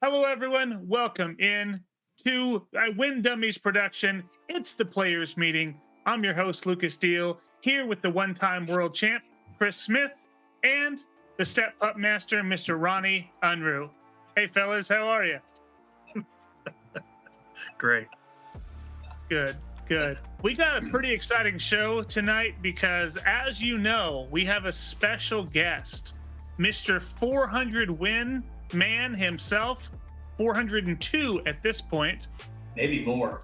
Hello, everyone. Welcome in to Win Dummies production. It's the players' meeting. I'm your host, Lucas Deal, here with the one-time world champ, Chris Smith, and the step pup master, Mr. Ronnie Unruh. Hey, fellas, how are you? Great. Good, good. We got a pretty exciting show tonight because, as you know, we have a special guest, Mr. 400 win man himself, 402 at this point. Maybe more.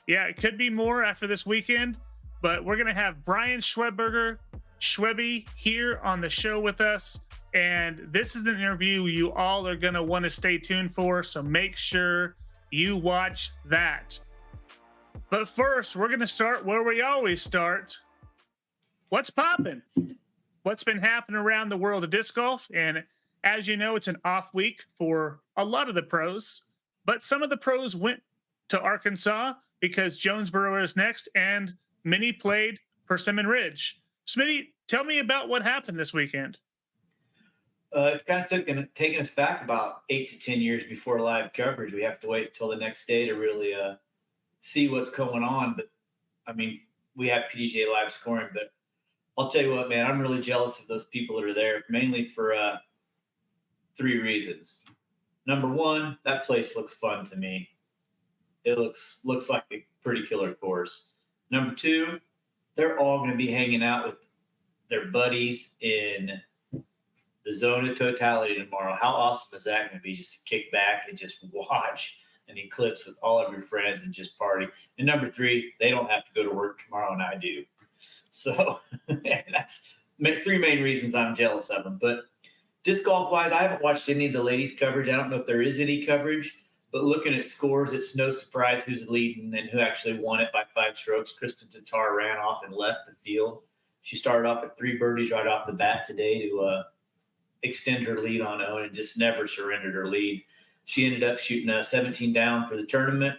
Yeah, it could be more after this weekend, but we're going to have Brian Schweberger, Schwebby, here on the show with us. And this is an interview you all are going to want to stay tuned for, so make sure you watch that. But first, we're going to start where we always start. What's poppin'? What's been happening around the world of disc golf? And as you know, it's an off week for a lot of the pros, but some of the pros went to Arkansas because Jonesboro is next, and many played Persimmon Ridge. Smitty, tell me about what happened this weekend. It's kind of taken us back about 8 to 10 years before live coverage. We have to wait till the next day to really see what's going on. But, I mean, we have PDGA live scoring, but I'll tell you what, man, I'm really jealous of those people that are there, mainly for three reasons. Number one, that place looks fun to me. It looks like a pretty killer course. Number two, they're all going to be hanging out with their buddies in the zone of totality tomorrow. How awesome is that going to be, just to kick back and just watch an eclipse with all of your friends and just party? And number three, they don't have to go to work tomorrow, and I do. So that's three main reasons I'm jealous of them. But disc golf wise, I haven't watched any of the ladies' coverage. I don't know if there is any coverage, but looking at scores, it's no surprise who's leading and who actually won it by 5 strokes. Kristen Tatar ran off and left the field. She started off at 3 birdies right off the bat today to extend her lead on Owen and just never surrendered her lead. She ended up shooting 17 down for the tournament.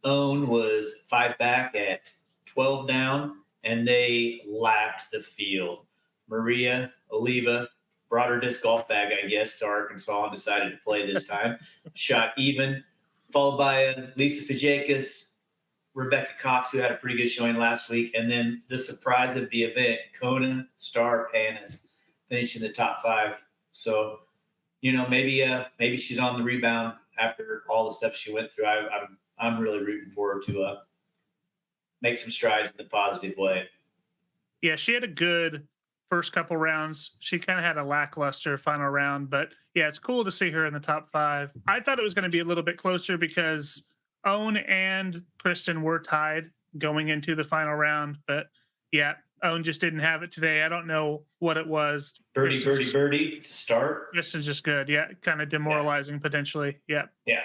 Owen was 5 back at 12 down, and they lapped the field. Maria Oliva brought her disc golf bag, I guess, to Arkansas and decided to play this time. Shot even, followed by Lisa Fajakis, Rebecca Cox, who had a pretty good showing last week, and then the surprise of the event, Kona Star Panis, finished in the top 5. So, you know, maybe she's on the rebound after all the stuff she went through. I'm really rooting for her to make some strides in the positive way. Yeah, she had a good first couple rounds. She kind of had a lackluster final round, but yeah, it's cool to see her in the top 5. I thought it was going to be a little bit closer because Owen and Kristen were tied going into the final round, but yeah, Owen just didn't have it today. I don't know what it was. Birdie to start. Kristen's just good. Yeah, kind of demoralizing potentially. Yeah. Yeah,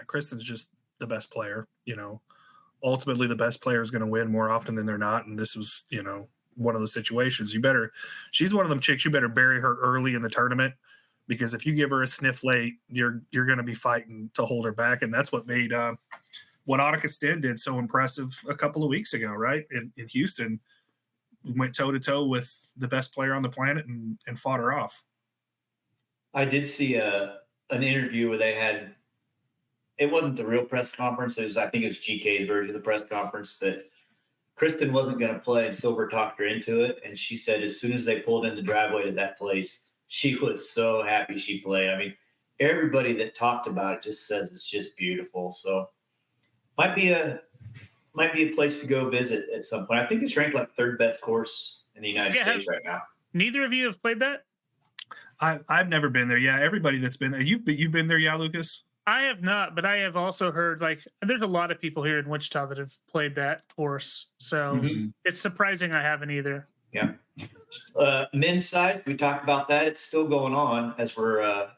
Kristen's just the best player. You know, ultimately the best player is going to win more often than they're not, and this was, you know, one of those situations. She's one of them chicks, you better bury her early in the tournament, because if you give her a sniff late, you're going to be fighting to hold her back. And that's what made what Annika Sten did so impressive a couple of weeks ago, right? In Houston, went toe to toe with the best player on the planet and fought her off. I did see an interview where they had, it wasn't the real press conference. I think it was GK's version of the press conference, but Kristen wasn't going to play, and Silver talked her into it. And she said as soon as they pulled in the driveway to that place, she was so happy she played. I mean, everybody that talked about it just says it's just beautiful. So might be a place to go visit at some point. I think it's ranked like 3rd best course in the United States right now. Neither of you have played that? I've never been there. Yeah, everybody that's been there. You've been there, yeah, Lucas? I have not, but I have also heard, like, there's a lot of people here in Wichita that have played that course. So It's surprising I haven't either. Yeah. Men's side, we talked about that. It's still going on as we're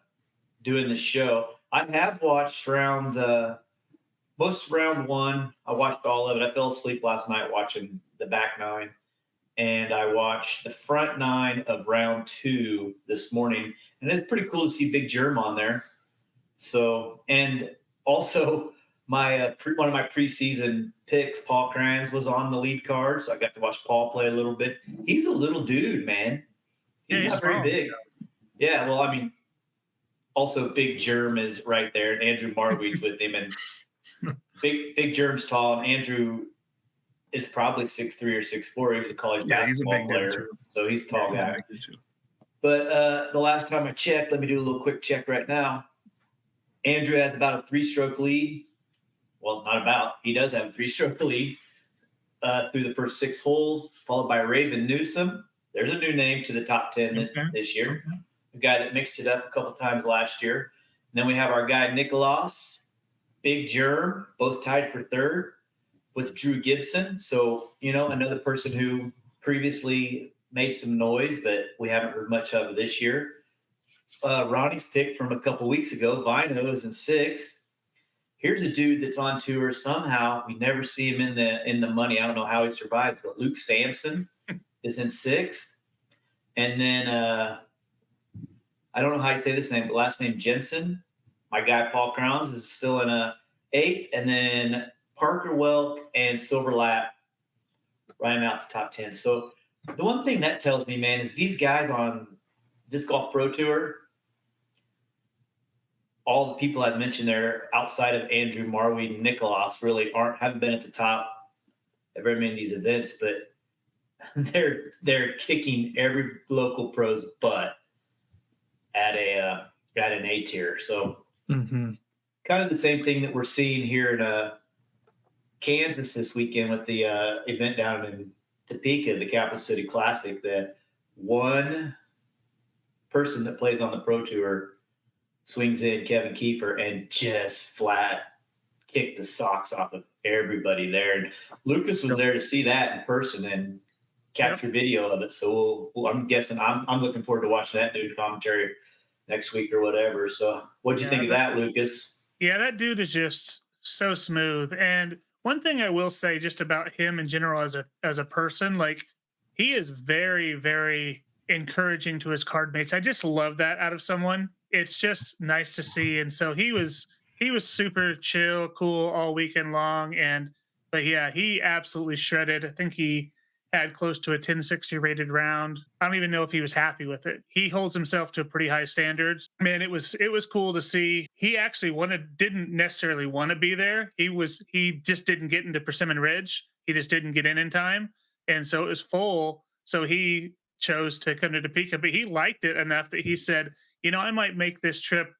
doing this show. I have watched most of round 1. I watched all of it. I fell asleep last night watching the back 9. And I watched the front 9 of round 2 this morning. And it's pretty cool to see Big Germ on there. So, and also my one of my preseason picks, Paul Kranz, was on the lead card, so I got to watch Paul play a little bit. He's a little dude, man. He's not very big. Yeah, well, I mean, also Big Germ is right there, and Andrew Marweed's with him, and Big Germ's tall, and Andrew is probably 6'3" or 6'4". He was a college he's a basketball big player, dude too. so he's a tall He's a guy. big dude too. But the last time I checked, let me do a little quick check right now. Andrew has about a 3-stroke lead. Well, not about. He does have a 3-stroke lead through the first 6 holes, followed by Raven Newsom. There's a new name to the top 10 this year. Okay. A guy that mixed it up a couple times last year. And then we have our guy Nicholas, Big Germ, both tied for 3rd with Drew Gibson. So, another person who previously made some noise, but we haven't heard much of this year. Ronnie's pick from a couple weeks ago, Vino, is in 6th. Here's a dude that's on tour somehow. We never see him in the money. I don't know how he survives, but Luke Sampson is in 6th. And then I don't know how you say this name, but last name Jensen. My guy Paul Crowns is still in 8th. And then Parker Welk and Silverlap rounding out the top 10. So the one thing that tells me, man, is these guys on Disc Golf Pro Tour, all the people I've mentioned there outside of Andrew Marweed and Nicholas really haven't been at the top of very many of these events, but they're kicking every local pro's butt at an A tier. So kind of the same thing that we're seeing here in Kansas this weekend with the event down in Topeka, the Capital City Classic, that one person that plays on the Pro Tour swings in, Kevin Kiefer, and just flat kicked the socks off of everybody there. And Lucas was there to see that in person and capture video of it. So I'm guessing I'm looking forward to watching that dude commentary next week or whatever. So what'd you think of that, Lucas? Yeah, that dude is just so smooth. And one thing I will say just about him in general as a person, like, he is very, very encouraging to his card mates. I just love that out of someone. It's just nice to see. And so he was super chill, cool all weekend long. But yeah, he absolutely shredded. I think he had close to a 1060 rated round. I don't even know if he was happy with it. He holds himself to pretty high standards. Man, it was cool to see. He actually didn't necessarily want to be there. He just didn't get into Persimmon Ridge. He just didn't get in time. And so it was full. So he chose to come to Topeka, but he liked it enough that he said, I might make this trip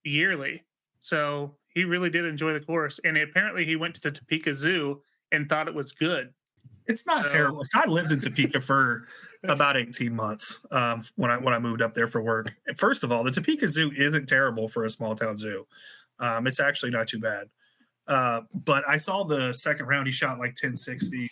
yearly. So he really did enjoy the course. And apparently he went to the Topeka Zoo and thought it was good. It's not terrible. I lived in Topeka for about 18 months when I moved up there for work. And first of all, the Topeka Zoo isn't terrible for a small town zoo. It's actually not too bad. But I saw the second round. He shot like 1060,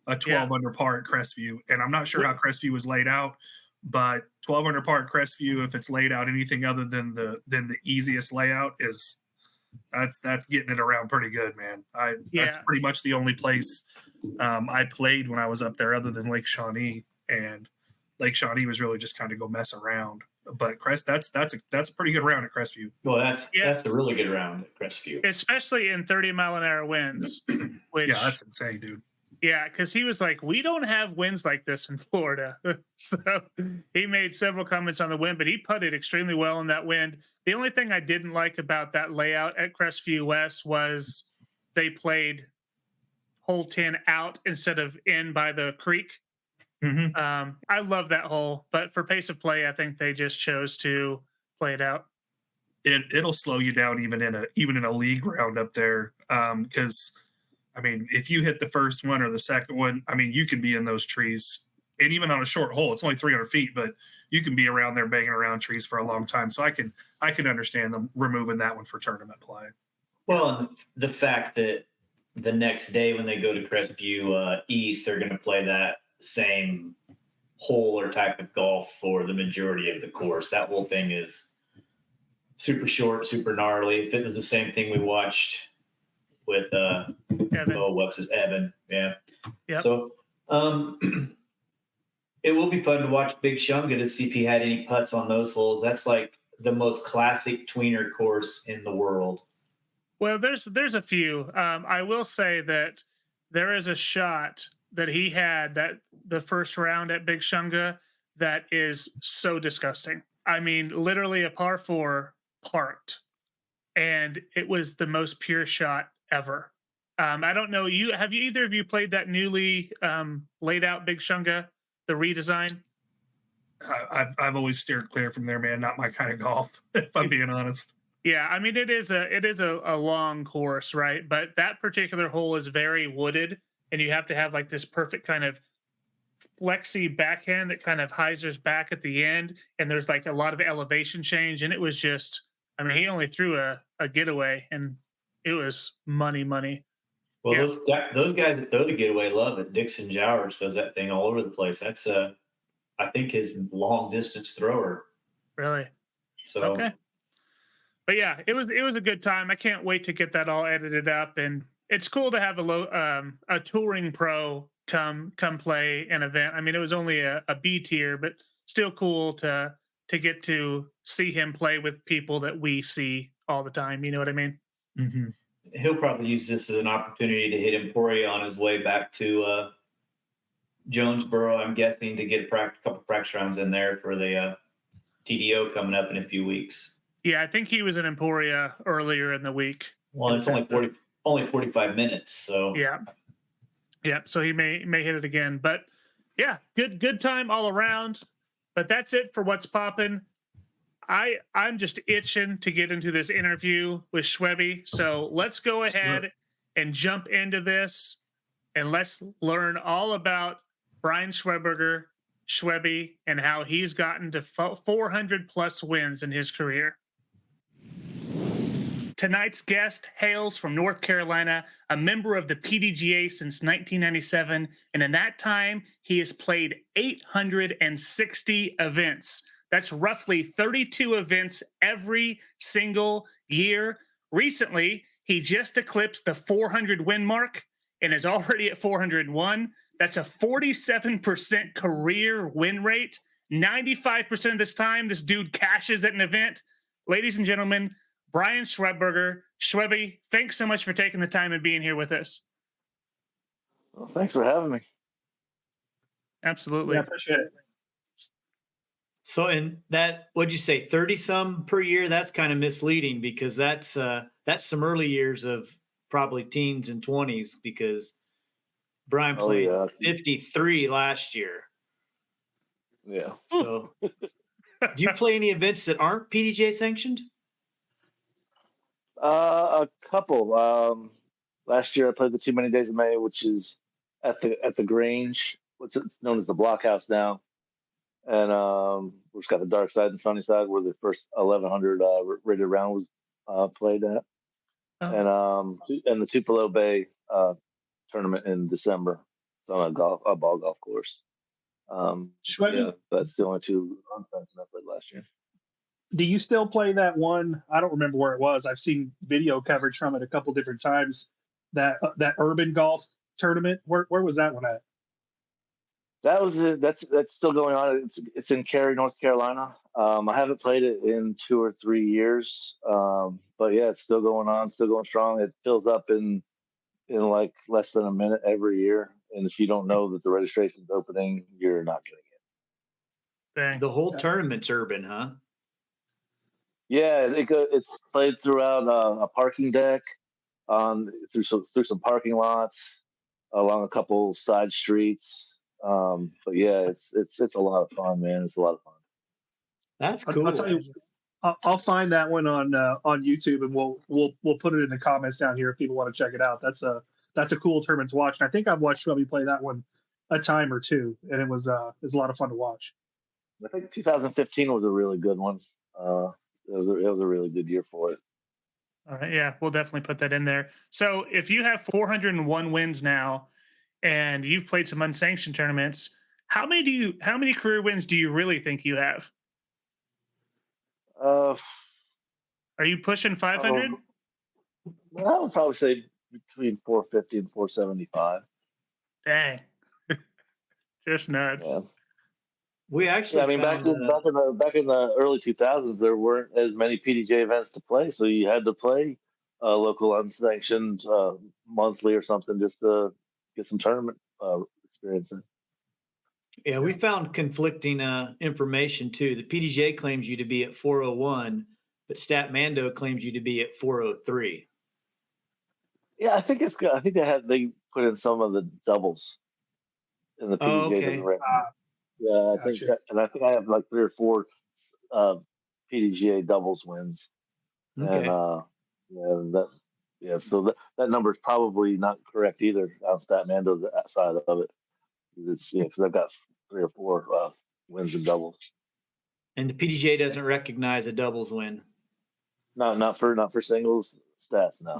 a 12 under par at Crestview. And I'm not sure how Crestview was laid out, but 12 under par at Crestview, if it's laid out anything other than the easiest layout, is that's getting it around pretty good, man. That's pretty much the only place I played when I was up there other than Lake Shawnee, and Lake Shawnee was really just kind of go mess around. But that's a pretty good round at Crestview. Well, that's a really good round at Crestview, especially in 30-mile-an-hour winds. Which, that's insane, dude. Yeah, because he was like, we don't have winds like this in Florida. So he made several comments on the wind, but he putted extremely well in that wind. The only thing I didn't like about that layout at Crestview West was they played hole 10 out instead of in by the creek. I love that hole, but for pace of play, I think they just chose to play it out. It'll slow you down even in a league round up there, because I mean, if you hit the first one or the second one, I mean, you can be in those trees. And even on a short hole, it's only 300 feet, but you can be around there banging around trees for a long time. So I can understand them removing that one for tournament play. Well, and the fact that the next day when they go to Crestview East, they're going to play that same hole or type of golf for the majority of the course. That whole thing is super short, super gnarly. If it was the same thing we watched with Evan. What's his Evan? Yeah. Yep. So it will be fun to watch Big Shunga to see if he had any putts on those holes. That's like the most classic tweener course in the world. Well, there's a few. I will say that there is a shot that he had that the first round at Big Shunga that is so disgusting. I mean, literally a par four parked, and it was the most pure shot ever. I don't know. Have you either of you played that newly laid out Big Shunga, the redesign? I've always steered clear from there, man. Not my kind of golf, if I'm being honest. Yeah, I mean it is a long course, right? But that particular hole is very wooded, and you have to have like this perfect kind of flexy backhand that kind of hyzers back at the end, and there's like a lot of elevation change, and it was just, I mean, he only threw a getaway, and it was money, money. Well, Yeah. those guys that throw the getaway love it. Dixon Jowers throws that thing all over the place. That's I think his long distance thrower. Really? So Okay. But yeah, it was a good time. I can't wait to get that all edited up, and it's cool to have a touring pro come play an event. I mean, it was only a B tier, but still cool to get to see him play with people that we see all the time. You know what I mean? Mm-hmm. he'll probably use this as an opportunity to hit Emporia on his way back to Jonesboro. I'm guessing to get a couple practice rounds in there for the TDO coming up in a few weeks. Yeah, I think he was in Emporia earlier in the week. Well, it's only 45 minutes, so yeah. So he may hit it again, but yeah, good time all around. But that's it for what's popping. I'm just itching to get into this interview with Schwebby. So let's go ahead and jump into this, and let's learn all about Brian Schweberger, Schwebby, and how he's gotten to 400 plus wins in his career. Tonight's guest hails from North Carolina, a member of the PDGA since 1997, and in that time, he has played 860 events. That's roughly 32 events every single year. Recently, he just eclipsed the 400 win mark and is already at 401. That's a 47% career win rate. 95% of this time, this dude cashes at an event. Ladies and gentlemen, Brian Schweberger. Schwebby, thanks so much for taking the time and being here with us. Well, thanks for having me. Absolutely. Yeah, appreciate it. So, in that, what'd you say, 30 some per year? That's kind of misleading because that's some early years of probably teens and 20s because Brian played 53 last year. Yeah. So, do you play any events that aren't PDGA sanctioned? A couple. Last year I played the Too Many Days of May, which is at the Grange, what's it known as the Blockhouse now, and we've got the Dark Side and Sunny Side, where the first 1100 rated round was played at, and the Tupelo Bay tournament in December. It's on a ball golf course. Yeah, that's the only two I played last year. Do you still play that one? I don't remember where it was. I've seen video coverage from it a couple different times. That urban golf tournament. Where was that one at? That was that's still going on. It's in Cary, North Carolina. I haven't played it in 2 or 3 years, but yeah, it's still going on, still going strong. It fills up in like less than a minute every year, and if you don't know that the registration's opening, you're not getting Dang. The whole tournament's urban, huh? Yeah, it's played throughout a parking deck, through some parking lots, along a couple side streets. But yeah, it's a lot of fun, man. It's a lot of fun. That's cool. I'll find that one on YouTube, and we'll put it in the comments down here if people want to check it out. That's a cool tournament to watch, and I think I've watched Schwebby play that one a time or two, and it was a lot of fun to watch. I think 2015 was a really good one. It was a really good year for it. All right, yeah, we'll definitely put that in there. So if you have 401 wins now, and you've played some unsanctioned tournaments, how many career wins do you really think you have? Are you pushing 500? I would probably say between 450 and 475. Dang, just nuts. Yeah. We actually, I mean, back in the early 2000s, there weren't as many PDGA events to play, so you had to play local unsanctioned monthly or something just to get some tournament experience in. Yeah, we found conflicting information too. The PDJ claims you to be at 401, but Statmando claims you to be at 403. Yeah, I think it's good. I think they put in some of the doubles in the Oh, PDJ okay. doesn't. Yeah, I think, Gotcha. and I think I have like 3 or 4 PDGA doubles wins, Okay. and so that number is probably not correct either on Statmando's side of it. It's because I've got 3 or 4 wins and doubles. And the PDJ doesn't recognize a doubles win. No, not for singles stats. No.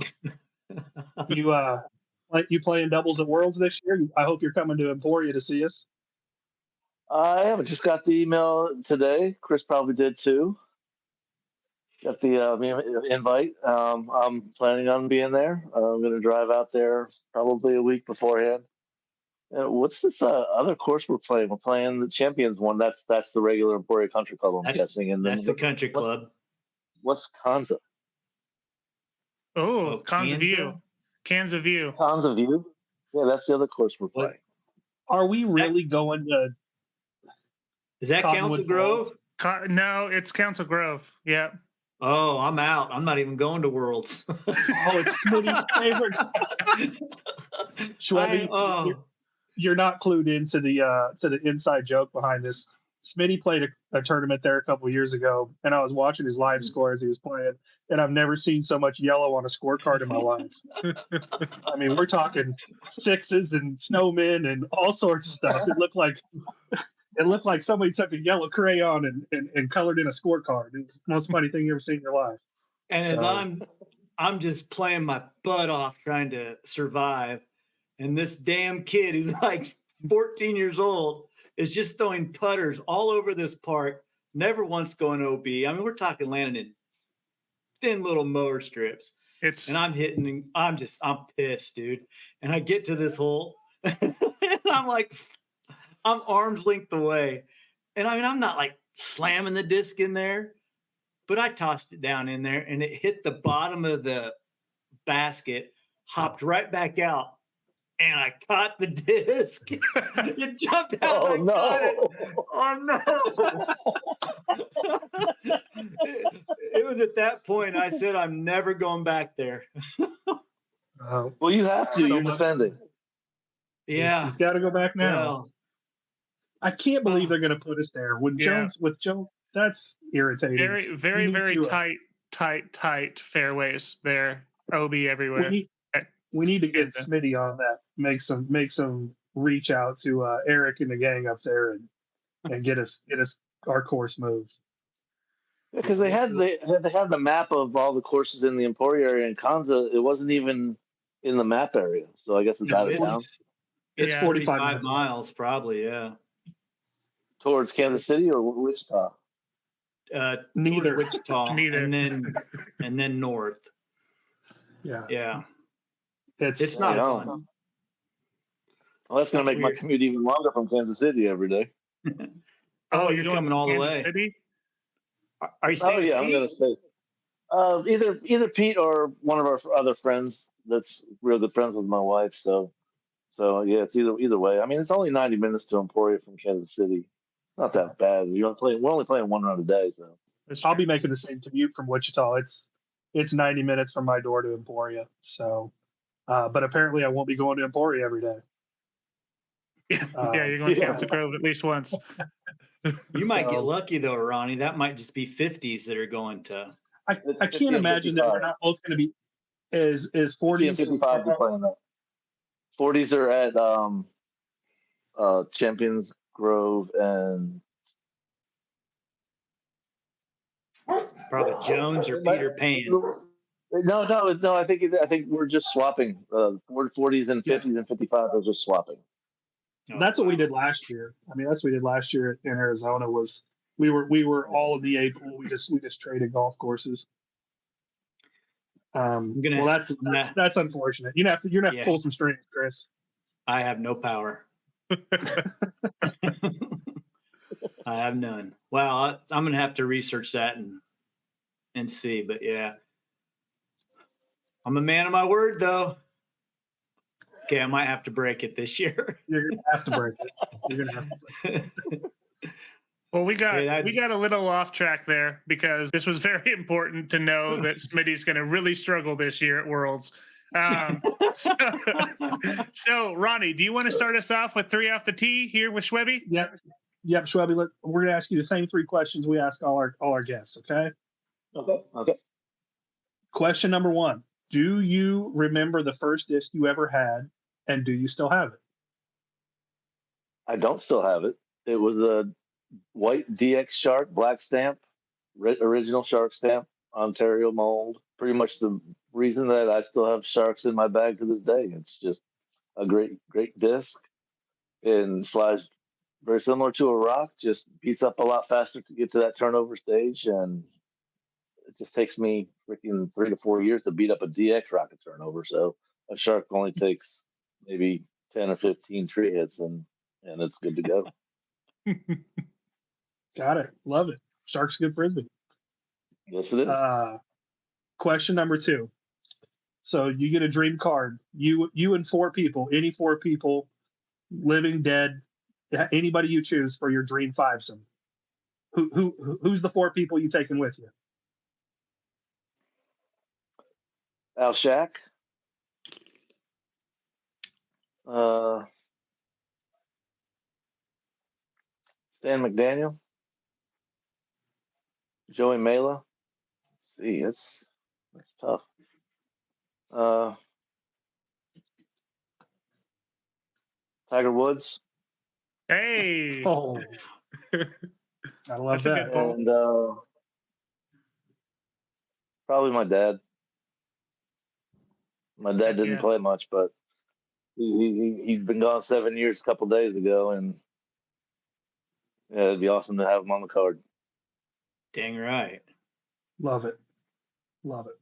You playing doubles at Worlds this year? I hope you're coming to Emporia to see us. I haven't just got the email today. Chris probably did too. Got the invite. I'm planning on being there. I'm going to drive out there probably a week beforehand. What's this other course we're playing? We're playing the Champions one. That's the regular Emporia Country Club, I'm guessing. And that's then the country club. What's Kanza? Oh, Kanza View. Kansas View. Kanza View? Yeah, that's the other course we're playing. Are we really going to? Is that Council Grove? No, it's Council Grove. Yeah. Oh, I'm out. I'm not even going to Worlds. Oh, it's Smitty's favorite. Schwebby, you're not clued into the inside joke behind this. Smitty played a tournament there a couple of years ago, and I was watching his live score as he was playing, and I've never seen so much yellow on a scorecard in my life. I mean, we're talking sixes and snowmen and all sorts of stuff. It looked like somebody took a yellow crayon and colored in a scorecard. It's the most funny thing you ever seen in your life. And as I'm just playing my butt off trying to survive, and this damn kid who's like 14 years old is just throwing putters all over this park, never once going OB. I mean, we're talking landing in thin little mower strips. And I'm hitting, I'm pissed, dude. And I get to this hole, and I'm arm's length away. And I mean, I'm not like slamming the disc in there, but I tossed it down in there, and it hit the bottom of the basket, hopped right back out, and I caught the disc. It jumped out. Oh, no. Caught it. Oh, no. It was at that point I said, I'm never going back there. Well, you have to. You're defending. Yeah. You've got to go back now. Well, I can't believe they're going to put us there. With Jones, that's irritating. Very tight fairways there. OB everywhere. We need to get Smitty on that. Make some reach out to Eric and the gang up there and get us our course moved. Because they had the map of all the courses in the Emporia area, and Kanza, it wasn't even in the map area. So I guess it's out of town. It's 45 miles, probably. Yeah. Towards Kansas City or Wichita? Neither. Wichita. Neither. And then north. Yeah. Yeah. It's not fun. Well, that's going to make my commute even longer from Kansas City every day. Oh, you're coming all the way. City? Are you staying? Oh yeah, I'm going to stay. Either Pete or one of our other friends that's real good friends with my wife. So yeah, it's either way. I mean, it's only 90 minutes to Emporia from Kansas City. It's not that bad. We're only playing one round a day, so I'll be making the same commute from Wichita. It's 90 minutes from my door to Emporia. So, but apparently I won't be going to Emporia every day. Yeah, you're going to Council Grove at least once. You might get lucky though, Ronnie. That might just be 50s that are going to. I can't imagine that we're not both going to be as 40s. 55 are playing that. 40s are at Champions Grove and probably Jones or Peter Pan. No. I think we're just swapping. 40s and 50s and 55 are just swapping. That's what we did last year. I mean, that's what we did last year in Arizona. Was we were all in the A pool. We just traded golf courses. That's unfortunate. You're gonna have to pull some strings, Chris. I have no power. I have none. Well, I'm gonna have to research that and see. But yeah, I'm a man of my word, though. Okay, I might have to break it this year. You're gonna have to break it. You're gonna have to break it. Well, we got Hey, we got a little off track there because this was very important to know that Smitty's going to really struggle this year at Worlds. So, so, Ronnie, do you want to start us off with 3 off the tee here with Schwebby? Yep. Schwebby, we're gonna ask you the same 3 questions we ask all our guests. Okay. Okay. Question number 1: do you remember the first disc you ever had, and do you still have it? I don't still have it. It was a white DX Shark black stamp, original Shark stamp, Ontario mold. Pretty much the reason that I still have Sharks in my bag to this day. It's just a great disc and flies very similar to a rock, just beats up a lot faster to get to that turnover stage, and it just takes me freaking 3 to 4 years to beat up a DX rocket turnover. So a Shark only takes maybe 10 or 15 tree hits, and it's good to go. Got it. Love it. Sharks good frisbee. Yes, it is. Question number 2. So you get a dream card. You and 4 people, any 4 people, living, dead, anybody you choose for your dream fivesome. Who's the 4 people you taking with you? Al Shack. Stan McDaniel. Joey Mela. Let's see, that's tough. Tiger Woods. Hey, Oh, I love That's a that. good poll. And probably my dad. My dad didn't Yeah. play much, but he'd been gone 7 years a couple days ago, and yeah, it'd be awesome to have him on the card. Dang right. Love it. Love it.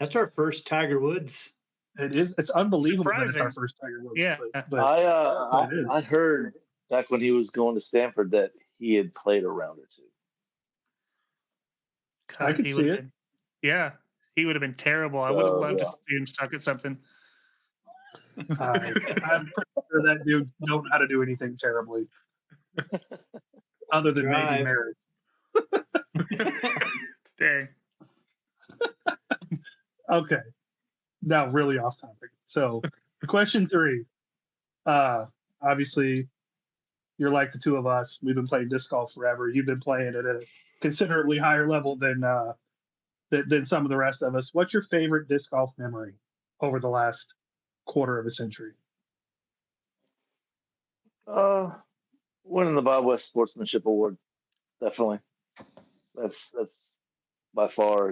That's our first Tiger Woods. It is. It's unbelievable that it's our Surprising. first Tiger Woods. Yeah. But I heard back when he was going to Stanford that he had played a round or 2. I could he see would've it. been- yeah, he would have been terrible. I would have loved to see him suck at something. I'm pretty sure that dude don't know how to do anything terribly, other than maybe Drive. married. Dang. Okay. Now, really off topic. So, question 3. Obviously, you're like the 2 of us. We've been playing disc golf forever. You've been playing at a considerably higher level than some of the rest of us. What's your favorite disc golf memory over the last quarter of a century? Winning the Bob West Sportsmanship Award, definitely. That's by far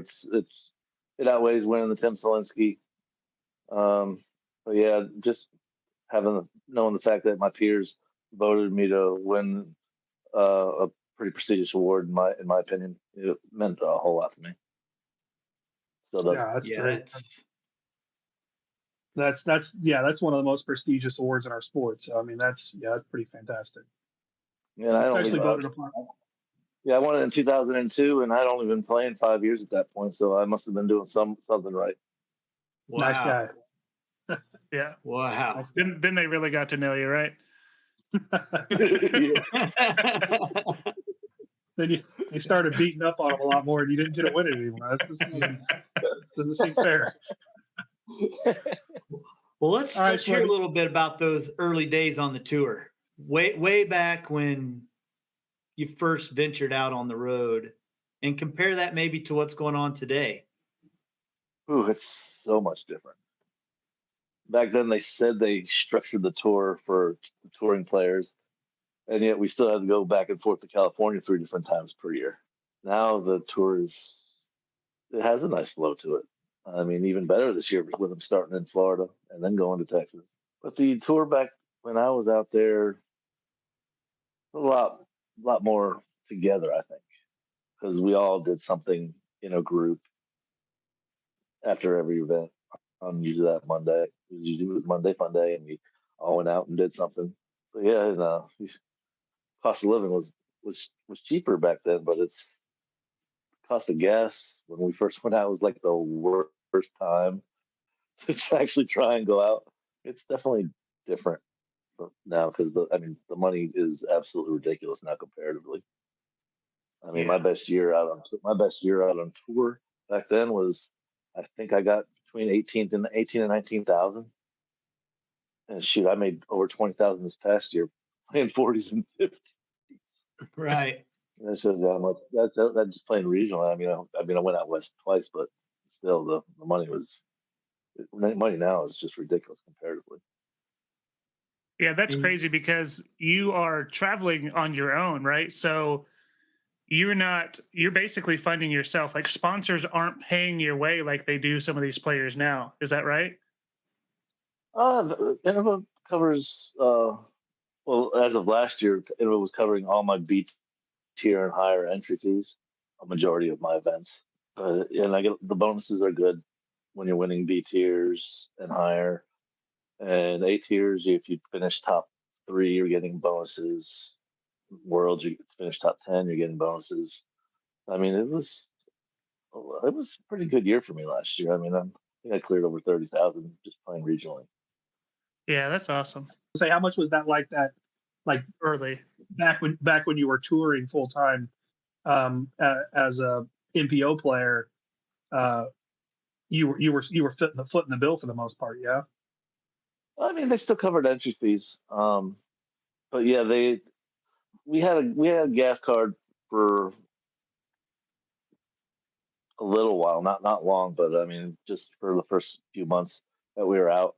it outweighs winning the Tim Selinsky. But yeah, just knowing the fact that my peers voted me to win a pretty prestigious award in my opinion, it meant a whole lot to me. Still does. Yeah, that's Yeah, great. That's one of the most prestigious awards in our sport. So I mean, that's pretty fantastic. Yeah, Especially voted upon. Yeah, I won it in 2002, and I'd only been playing 5 years at that point, so I must have been doing something right. wow. Nice guy. Yeah. Wow. Then they really got to know you, right? Then you started beating up on him a lot more, and you didn't get to win it anymore. Doesn't seem fair. Well, let's All right, hear a Schwebby. little bit about those early days on the tour. Way back when you first ventured out on the road, and compare that maybe to what's going on today. Ooh, it's so much different. Back then, they said they structured the tour for the touring players, and yet we still had to go back and forth to California 3 different times per year. Now the tour it has a nice flow to it. I mean, even better this year with them starting in Florida and then going to Texas. But the tour back when I was out there, a lot more together, I think, because we all did something in a group after every event. Usually that Monday, it was Monday Fun Day, and we all went out and did something. But yeah, and, cost of living was cheaper back then, but it's cost of gas when we first went out was like the worst time to actually try and go out It's definitely different now because the money is absolutely ridiculous now comparatively. I mean, Yeah. my best year out on tour back then was, I think I got between 18 and 19,000. And shoot, I made over 20,000 this past year playing 40s and 50s. Right. That shows you how much that's just playing regional. I went out west twice, but still the money now is just ridiculous comparatively. Yeah, that's And crazy because you are traveling on your own, right? So you're basically funding yourself. Like sponsors aren't paying your way like they do some of these players now. Is that right? Innova covers well, as of last year, Innova was covering all my B tier and higher entry fees, a majority of my events. And I get the bonuses are good when you're winning B tiers and higher. And A tiers, if you finish top 3, you're getting bonuses. Worlds, you finish top 10, you're getting bonuses. I mean, it was a pretty good year for me last year. I mean, I think I cleared over 30,000 just playing regionally. Yeah, that's awesome. Say, how much was that like that? Like Early. back when you were touring full time as a MPO player, you were footing the bill for the most part, yeah. I mean, they still covered entry fees, but yeah, we had a gas card for a little while, not long, but I mean, just for the first few months that we were out,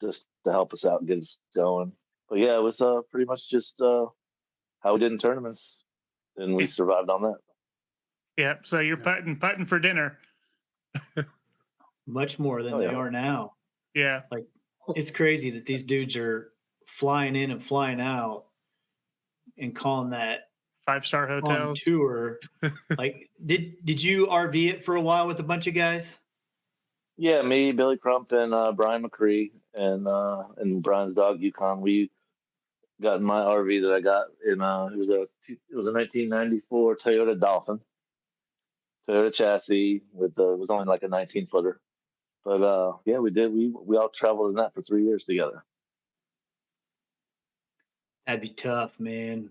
just to help us out and get us going. But yeah, it was pretty much just how we did in tournaments, and we survived on that. Yeah. So you're putting for dinner. much more than Oh, they yeah. are now. Yeah. Like it's crazy that these dudes are flying in and flying out and calling that 5-star on hotels. tour. Like, did you RV it for a while with a bunch of guys? Yeah, me, Billy Crump, and Brian McCree, and Brian's dog Yukon. We got in my RV that I got in it was a 1994 Toyota Dolphin, Toyota chassis with it was only like a 19-footer. But yeah, we did. We all traveled in that for 3 years together. That'd be tough, man.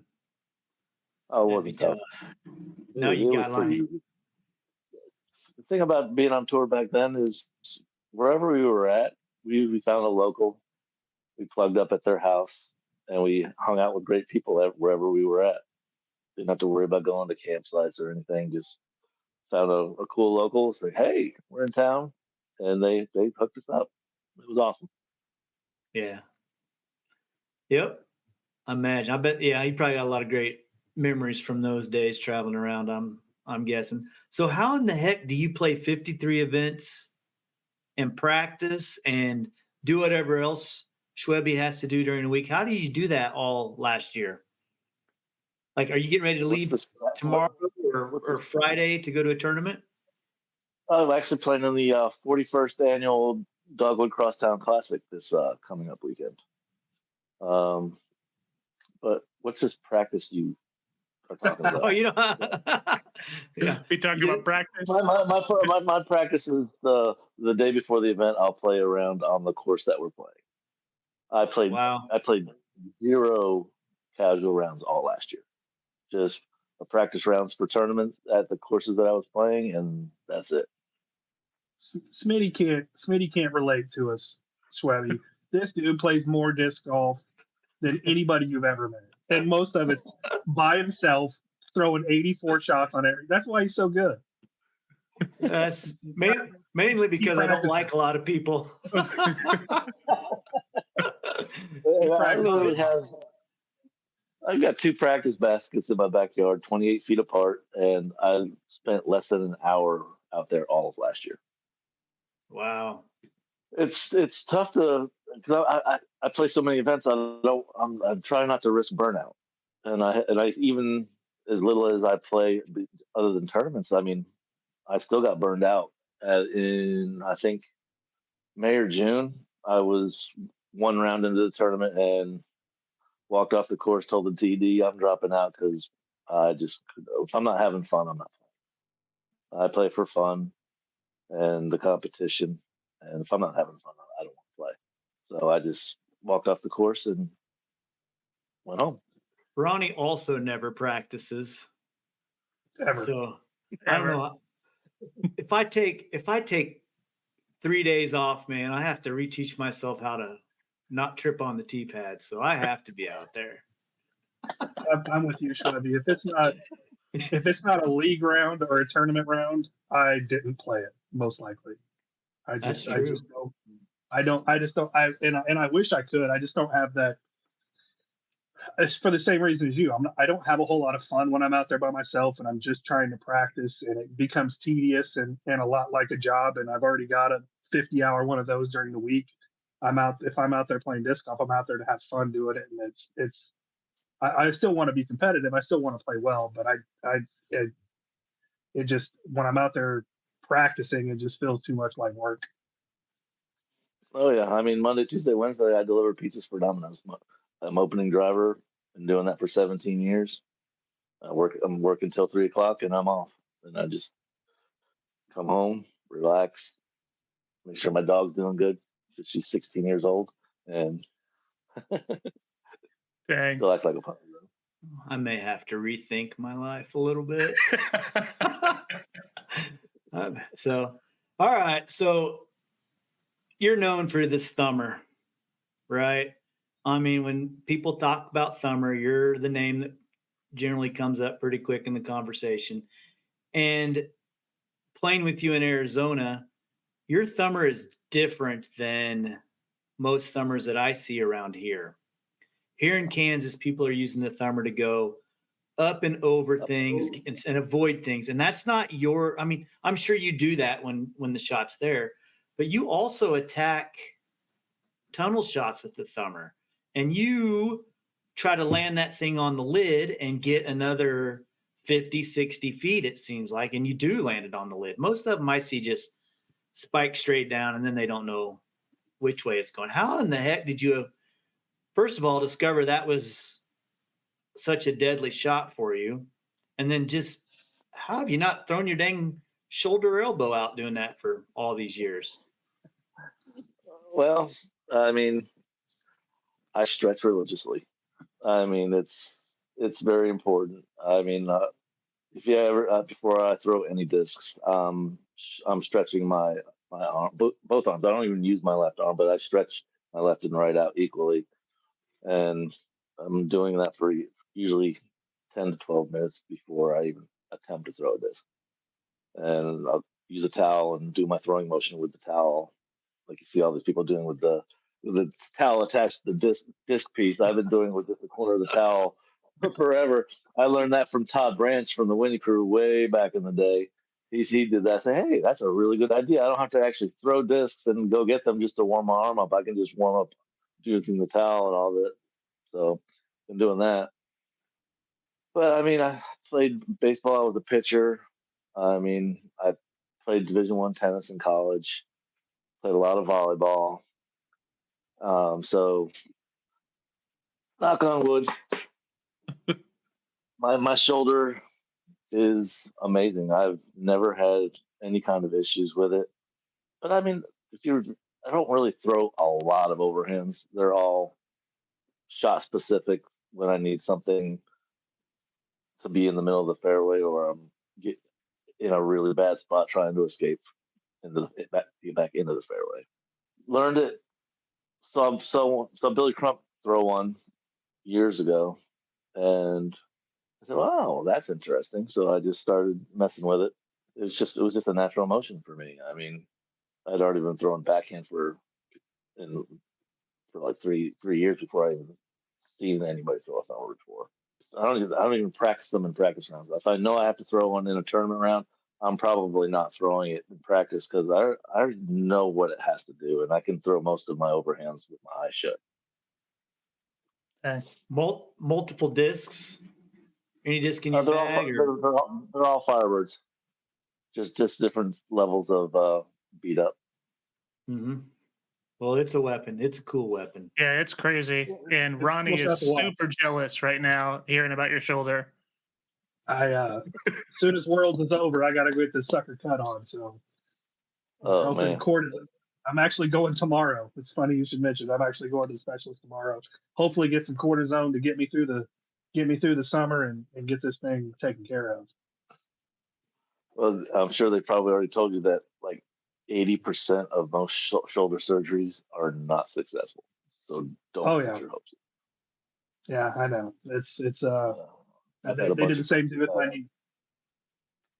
Oh, it That'd be wasn't tough. tough. No, you It was got like pretty. The thing about being on tour back then is wherever we were at, we found a local. We plugged up at their house and we hung out with great people wherever we were at. Didn't have to worry about going to campsites or anything. Just found a cool local. Say, hey, we're in town, and they hooked us up. It was awesome. yeah. Yep. Imagine. I bet. Yeah, you probably got a lot of great memories from those days traveling around. I'm guessing. So, how in the heck do you play 53 events and practice and do whatever else Schwebby has to do during the week? How do you do that all last year? Like, are you getting ready to What's leave this? tomorrow or Friday to go to a tournament? I'm actually playing in the 41st annual Dogwood Crosstown Classic this coming up weekend. But what's this practice you are talking about? Oh, you know, yeah. We talking about practice. My practice is the day before the event. I'll play around on the course that we're playing. Wow. I played 0 casual rounds all last year. Just a practice rounds for tournaments at the courses that I was playing, and that's it. Smitty can't relate to us, Schwebby. This dude plays more disc golf than anybody you've ever met, and most of it's by himself, throwing 84 shots on every. That's why he's so good. That's mainly because I don't like a lot of people. I've got 2 practice baskets in my backyard, 28 feet apart, and I spent less than an hour out there all of last year. Wow. It's tough to because I play so many events. I'm trying not to risk burnout, and I even as little as I play other than tournaments. I mean, I still got burned out in I think May or June. I was 1 round into the tournament and walked off the course, told the TD I'm dropping out because if I'm not having fun, I'm not playing. I play for fun and the competition, and if I'm not having fun, I don't want to play. So I just walked off the course and went home. Ronnie also never practices. Ever. So I don't know. If I take 3 days off, man, I have to reteach myself how to not trip on the tee pad. So I have to be out there. I'm with you, Schwebby. If it's not a league round or a tournament round, I didn't play it. Most likely, That's true. I just don't. And I wish I could. I just don't have that. It's for the same reason as you. I don't have a whole lot of fun when I'm out there by myself, and I'm just trying to practice, and it becomes tedious and a lot like a job. And I've already got a 50-hour one of those during the week. If I'm out there playing disc golf, I'm out there to have fun doing it, and I still want to be competitive. I still want to play well, but it just, when I'm out there practicing, it just feels too much like work. Oh yeah, I mean Monday, Tuesday, Wednesday, I deliver pizzas for Domino's. I'm opening driver. Been doing that for 17 years. I'm working till 3 o'clock, and I'm off. And I just come home, relax, make sure my dog's doing good. She's 16 years old, and Dang. still acts like a puppy. I may have to rethink my life a little bit. So, all right. So you're known for this thumber, right? I mean, when people talk about thumber, you're the name that generally comes up pretty quick in the conversation. And playing with you in Arizona, your thumber is different than most thumbers that I see around here. Here in Kansas, people are using the thumber to go up and over things and avoid things. And that's not I mean, I'm sure you do that when the shot's there, but you also attack tunnel shots with the thumber. And you try to land that thing on the lid and get another 50, 60 feet, it seems like. And you do land it on the lid. Most of them I see just spike straight down, and then they don't know which way it's going. How in the heck did you, first of all, discover that was such a deadly shot for you? And then just how have you not thrown your dang shoulder or elbow out doing that for all these years? Well, I mean, I stretch religiously. I mean, it's very important. I mean, if you ever before I throw any discs, I'm stretching my arm, both arms. I don't even use my left arm, but I stretch my left and right out equally, and I'm doing that for usually 10 to 12 minutes before I even attempt to throw a disc. And I'll use a towel and do my throwing motion with the towel, like you see all these people doing with the towel attached to the disc piece. I've been doing with just the corner of the towel for forever. I learned that from Todd Branch from the Winnie Crew way back in the day. He did that. I said, hey, that's a really good idea. I don't have to actually throw discs and go get them just to warm my arm up. I can just warm up using the towel and all that. So been doing that. But I mean, I played baseball. I was a pitcher. I mean, I played Division I tennis in college. Played a lot of volleyball. So knock on wood, my shoulder is amazing. I've never had any kind of issues with it. But I mean, I don't really throw a lot of overhands. They're all shot specific when I need something to be in the middle of the fairway, or I'm in a really bad spot trying to escape get back into the fairway. Learned it. So Billy Crump throw one years ago, and I said, "Wow, that's interesting." So I just started messing with it. It was just a natural motion for me. I mean, I'd already been throwing backhand for like three years before I even seen anybody throw a thumber before. I don't even practice them in practice rounds. If I know I have to throw one in a tournament round, I'm probably not throwing it in practice because I know what it has to do, and I can throw most of my overhands with my eyes shut. Okay. Multiple discs. Any disc in your They're bag? they're all Firebirds, just different levels of beat up. Mm-hmm. Well, it's a weapon. It's a cool weapon. Yeah, it's crazy. And Ronnie is super jealous right now hearing about your shoulder. As soon as Worlds is over, I got to get this sucker cut on. So Oh man, I'm actually going tomorrow. It's funny you should mention. I'm actually going to the specialist tomorrow. Hopefully, get some cortisone to get me through the summer and get this thing taken care of. Well, I'm sure they probably already told you that like 80% of most shoulder surgeries are not successful. So don't Oh get yeah, your hopes up. yeah, I know. It's I've had a they bunch did the of same thing with my uh, knee.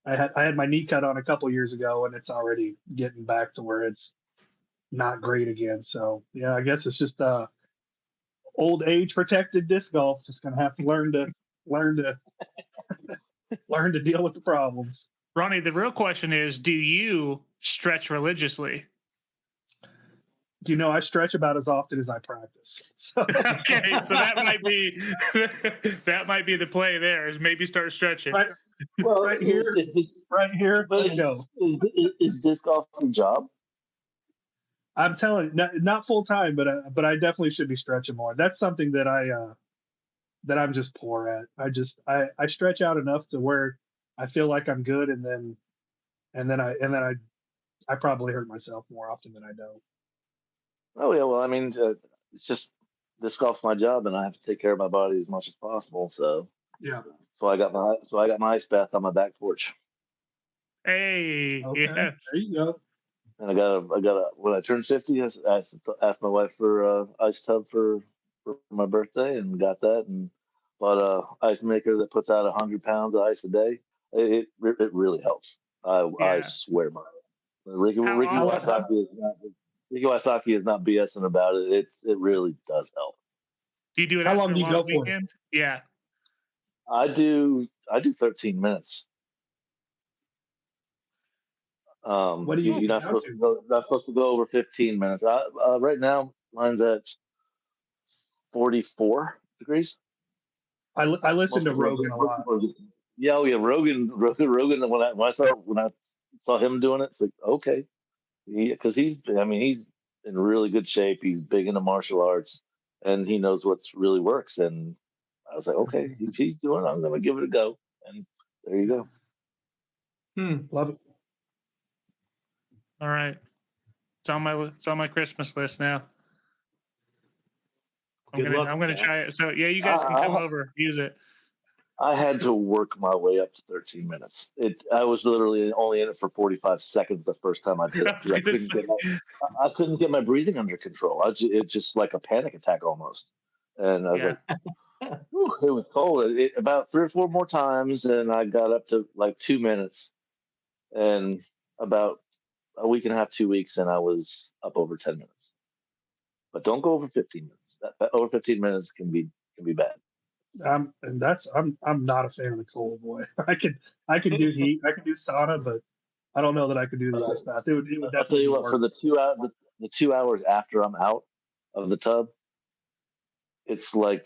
I had my knee cut on a couple years ago, and it's already getting back to where it's not great again. So yeah, I guess it's just old age protected disc golf. Just gonna have to learn to learn to deal with the problems. Ronnie, the real question is, do you stretch religiously? I stretch about as often as I practice. So Okay, so that might be that might be the play there, is maybe start stretching. right, well, right here, right here, but let's go. is disc golf a job? I'm telling you, not full time, but I definitely should be stretching more. That's something that I'm just poor at. I stretch out enough to where I feel like I'm good, and then I probably hurt myself more often than I don't. Oh yeah, well, I mean, it's just disc golf's my job, and I have to take care of my body as much as possible. So Yeah. I got my ice bath on my back porch, Hey, Okay. yes. There you go. and I got a when I turned 50, I asked my wife for ice tub for my birthday, and got that, and bought a ice maker that puts out 100 pounds of ice a day. It really helps. I Yeah. swear by it. Ricky How Ricky often? Wysocki is not Ricky Wysocki is not BSing about it. It really does help. Do you do it How after long a do you long go for? weekend? Yeah. I do 13 minutes. What do you You're get not down supposed to to? go over 15 minutes. Right now, mine's at 44 degrees. I listen Most to people, Rogan a most lot. people are just, yeah, oh yeah, Rogan. When I saw him doing it, it's like okay, because he's in really good shape. He's big into martial arts, and he knows what's really works. And I was like, okay, if he's doing it, I'm gonna give it a go. And there you go. Love it. All right. It's on my Christmas list now. Good luck I'm with gonna that. try it. So yeah, you guys can come over, use it. I had to work my way up to 13 minutes. I was literally only in it for 45 seconds the first time I did it I was because gonna say, I couldn't get my breathing under control. It's just like a panic attack almost. And I was yeah. like, whew, it was cold. About 3 or 4 more times, and I got up to like 2 minutes. And about a week and a half, 2 weeks, and I was up over 10 minutes. But don't go over 15 minutes. That over 15 minutes can be bad. I'm not a fan of the cold, boy. I can do heat. I can do sauna, but I don't know that I could do the ice bath. It would I'll tell definitely you be what. For work. the 2 hours after I'm out of the tub, it's like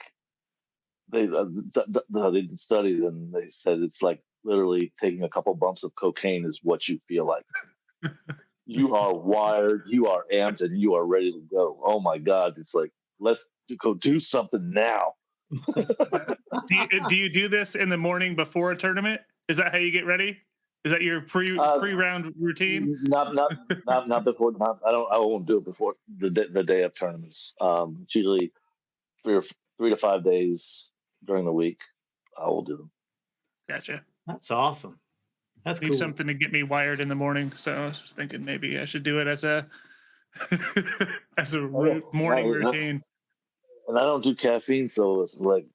they did studies and they said it's like literally taking a couple bumps of cocaine is what you feel like. You are wired, you are amped, and you are ready to go. Oh my God! It's like let's go do something now. Do you do this in the morning before a tournament? Is that how you get ready? Is that your pre round routine? Not before. Not I won't do it before the day of tournaments. It's usually 3 to 5 days during the week. I will do them. Gotcha. That's awesome. That's Need cool. something to get me wired in the morning, so I was just thinking maybe I should do it as a morning routine. And I don't do caffeine, so it's like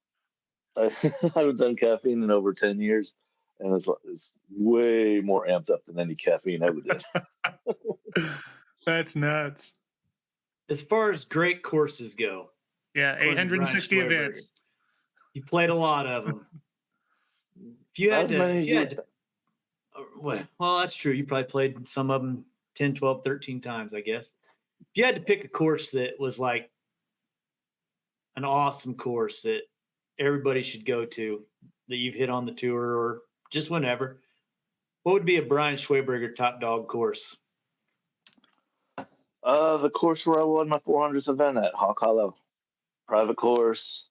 I haven't done caffeine in over 10 years, and it's way more amped up than any caffeine ever did. That's nuts. As far as great courses go, Yeah, according to Brian 860 Schweberger, events. you played a lot of them. If you had to, well, that's true. You probably played some of them 10, 12, 13 times, I guess. If you had to pick a course that was like an awesome course that everybody should go to, that you've hit on the tour or just whenever, what would be a Brian Schweberger top dog course? The course where I won my 400th event at Hawk Hollow, private course.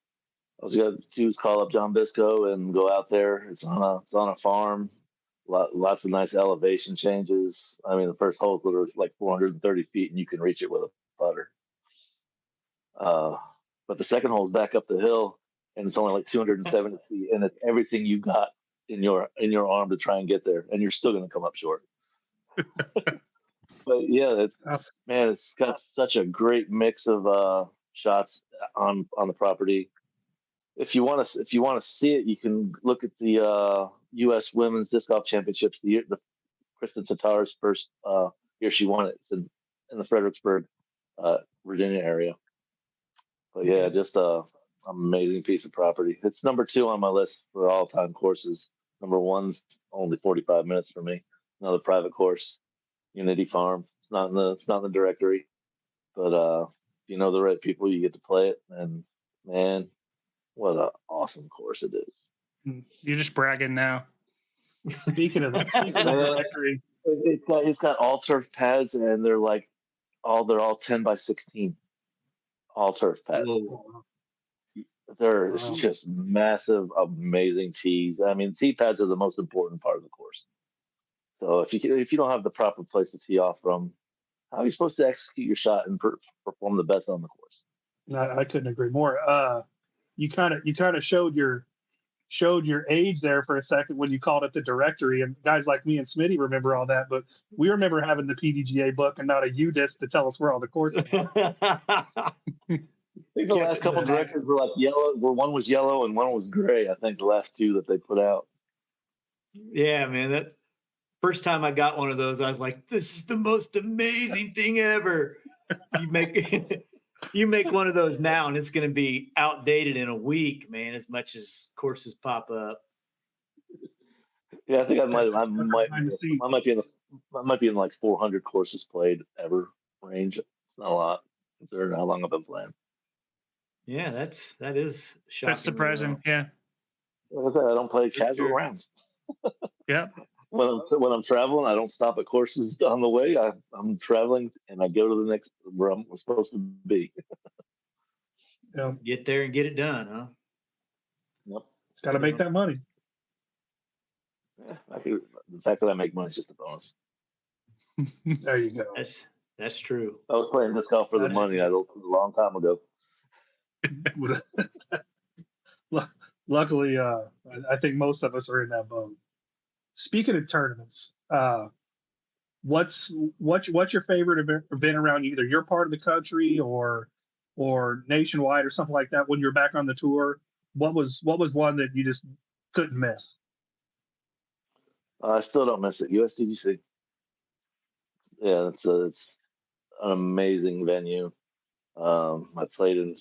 I was going to call up John Bisco and go out there. It's on a farm. Lots of nice elevation changes. I mean, the first hole's literally like 430 feet, and you can reach it with a putter. But the second hole's back up the hill, and it's only like 270 feet, and it's everything you got in your arm to try and get there, and you're still going to come up short. But yeah, it's got such a great mix of shots on the property. If you want to see it, you can look at the U.S. Women's Disc Golf Championships. The Kristen Tatar's first year she won it. It's in the Fredericksburg, Virginia area. But yeah, just a amazing piece of property. It's number 2 on my list for all-time courses. Number 1's only 45 minutes for me. Another private course, Unity Farm. It's not in the directory, but if you know the right people, you get to play it. And man, what an awesome course it is. You're just bragging now. Speaking of the directory, it's got all turf pads, and they're all 10 by 16, all turf pads. Whoa. They're Wow. just massive, amazing tees. I mean, tee pads are the most important part of the course. So if you don't have the proper place to tee off from, how are you supposed to execute your shot and perform the best on the course? I couldn't agree more. You kind of showed your age there for a second when you called it the directory, and guys like me and Smitty remember all that, but we remember having the PDGA book and not a U-disc to tell us where all the courses are. I think the last couple directories were like yellow, where one was yellow and one was gray. I think the last 2 that they put out. Yeah, man. That first time I got one of those, I was like, "This is the most amazing thing ever." You make one of those now, and it's going to be outdated in a week, man. As much as courses pop up. Yeah, I think I might be in like 400 courses played ever range. It's not a lot considering how long I've been playing. Yeah, that is shocking. That's surprising. Yeah. Like I said, I don't play casual rounds. Yeah. When I'm traveling, I don't stop at courses on the way. I'm traveling, and I go to the next where I'm supposed to be. Get there and get it done, huh? Yep. It's got to make that money. Yeah, the fact that I make money is just a bonus. There you go. That's true. I was playing disc golf for the money. I looked a long time ago. Luckily, I think most of us are in that boat. Speaking of tournaments, what's your favorite event around either your part of the country or nationwide or something like that when you're back on the tour? What was one that you just couldn't miss? I still don't miss it. USDGC. Yeah, it's an amazing venue. I played in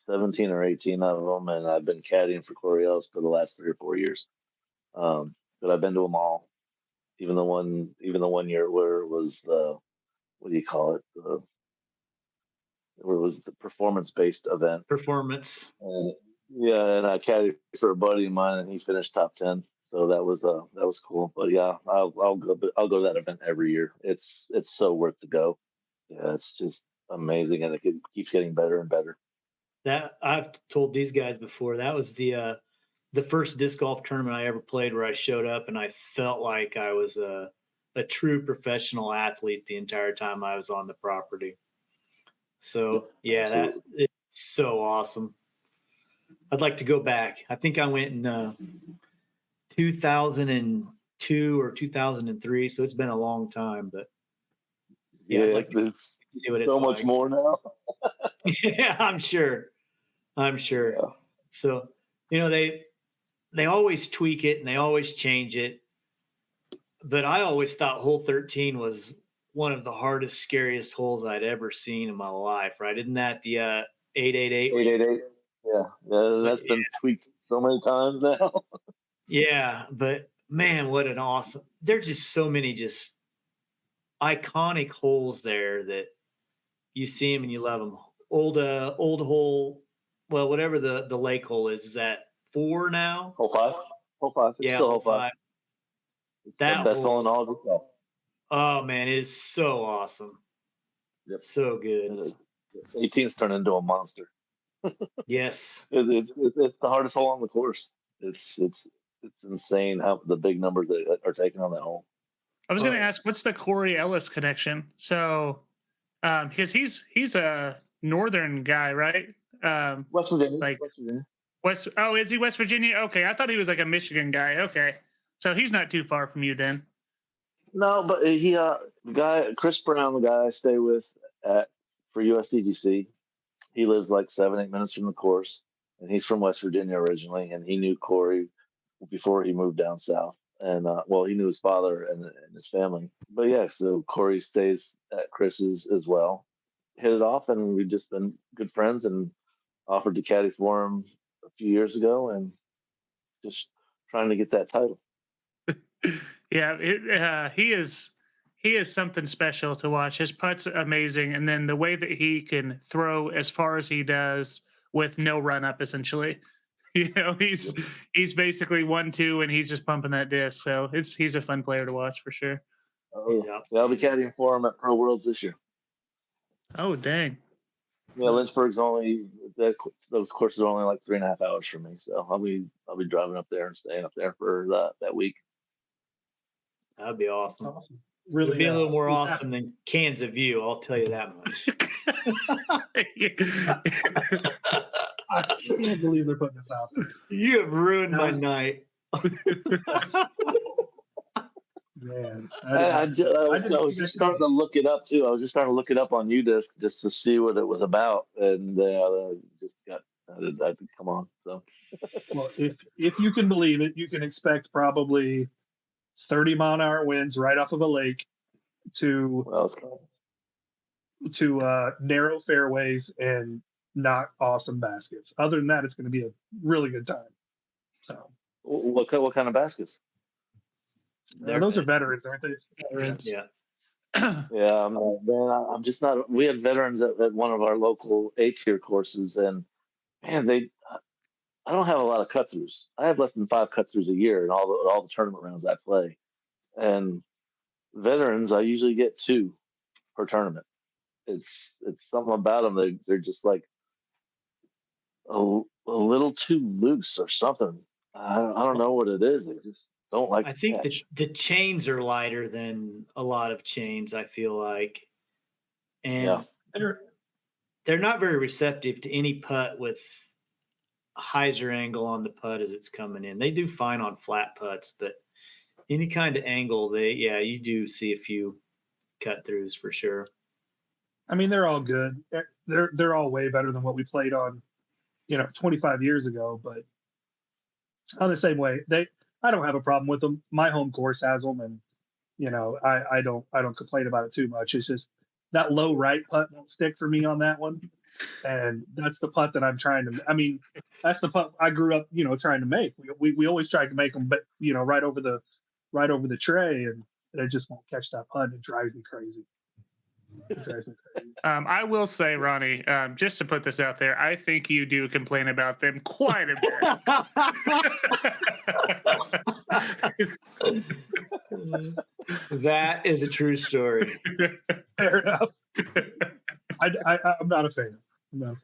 17 or 18 of them, and I've been caddying for Coriolis for the last 3 or 4 years. But I've been to them all. Even the one year where it was what do you call it? Where it was the performance-based event. Performance. And I caddied for a buddy of mine, and he finished top 10. So that was cool. But yeah, I'll go to that event every year. It's so worth to go. Yeah, it's just amazing, and it keeps getting better and better. That I've told these guys before. That was the first disc golf tournament I ever played where I showed up and I felt like I was a true professional athlete the entire time I was on the property. So yeah, it's so awesome. I'd like to go back. I think I went in 2002 or 2003, so it's been a long time. But yeah, I'd like to see what it's so like. much more now. Yeah, I'm sure. Yeah. So they always tweak it and they always change it. But I always thought hole 13 was one of the hardest, scariest holes I'd ever seen in my life, right? Isn't that the 888? 888. Yeah, that's been tweaked so many times now. Yeah, but man, what an awesome. There's just so many just iconic holes there that you see them and you love them. Old hole, well, whatever the lake hole is that 4 now? Hole 5. Hole 5. It's still hole 5. That best hole in all of it. Oh man, it is so awesome. Yep. So good. 18's turned into a monster. Yes. It's the hardest hole on the course. It's it's insane how the big numbers that are taken on that hole. I was going to ask, what's the Corey Ellis connection? So, because he's a northern guy, right? West Virginia. Like West Virginia. Oh, is he West Virginia? Okay, I thought he was like a Michigan guy. Okay, so he's not too far from you then. No, but he the guy Chris Brown, the guy I stay with for USDGC, he lives like 7-8 minutes from the course, and he's from West Virginia originally, and he knew Corey before he moved down south, and well, he knew his father and his family. But yeah, so Corey stays at Chris's as well. Hit it off, and we've just been good friends, and offered to caddy for him a few years ago, and just trying to get that title. Yeah, he is something special to watch. His putt's amazing, and then the way that he can throw as far as he does with no run up, essentially. You know, he's basically 1-2, and he's just pumping that disc. So he's a fun player to watch for sure. Oh, yeah, I'll be caddying for him at Pro Worlds this year. Oh dang! Yeah, Lynchburg's those courses are only like 3.5 hours from me, so I'll be driving up there and staying up there for that week. That'd be awesome. Really, it'd be a little more awesome than Kansas View. I'll tell you that much. I can't believe they're putting this out there. You have ruined my night. Man, I was just starting to look it up too. I was just starting to look it up on UDisc just to see what it was about, and just got I come on. So, well, if you can believe it, you can expect probably 30-mile-an-hour winds right off of a lake to narrow fairways and not awesome baskets. Other than that, it's going to be a really good time. So, what kind of baskets? Those are veterans, aren't they? Veterans. Yeah. Yeah, I'm just not. We had veterans at one of our local A-tier courses, and man, I don't have a lot of cut-throughs. I have less than 5 cut-throughs a year in all the tournament rounds I play. And veterans, I usually get 2 per tournament. It's something about them. They're just like a little too loose or something. I don't know what it is. They just don't like. I think the chains are lighter than a lot of chains, I feel like, and they're not very receptive to any putt with a hyzer angle on the putt as it's coming in. They do fine on flat putts, but any kind of angle, you do see a few cut throughs for sure. I mean, they're all good. They're all way better than what we played on, 25 years ago. But on the same way, I don't have a problem with them. My home course has them, and I don't complain about it too much. It's just that low right putt won't stick for me on that one, and that's the putt that I'm trying to. I mean, that's the putt I grew up, trying to make. We always tried to make them, but right over the tray, and it just won't catch that putt. It drives me crazy. I will say, Ronnie, just to put this out there, I think you do complain about them quite a bit. That is a true story. Fair enough. I'm not a fan. All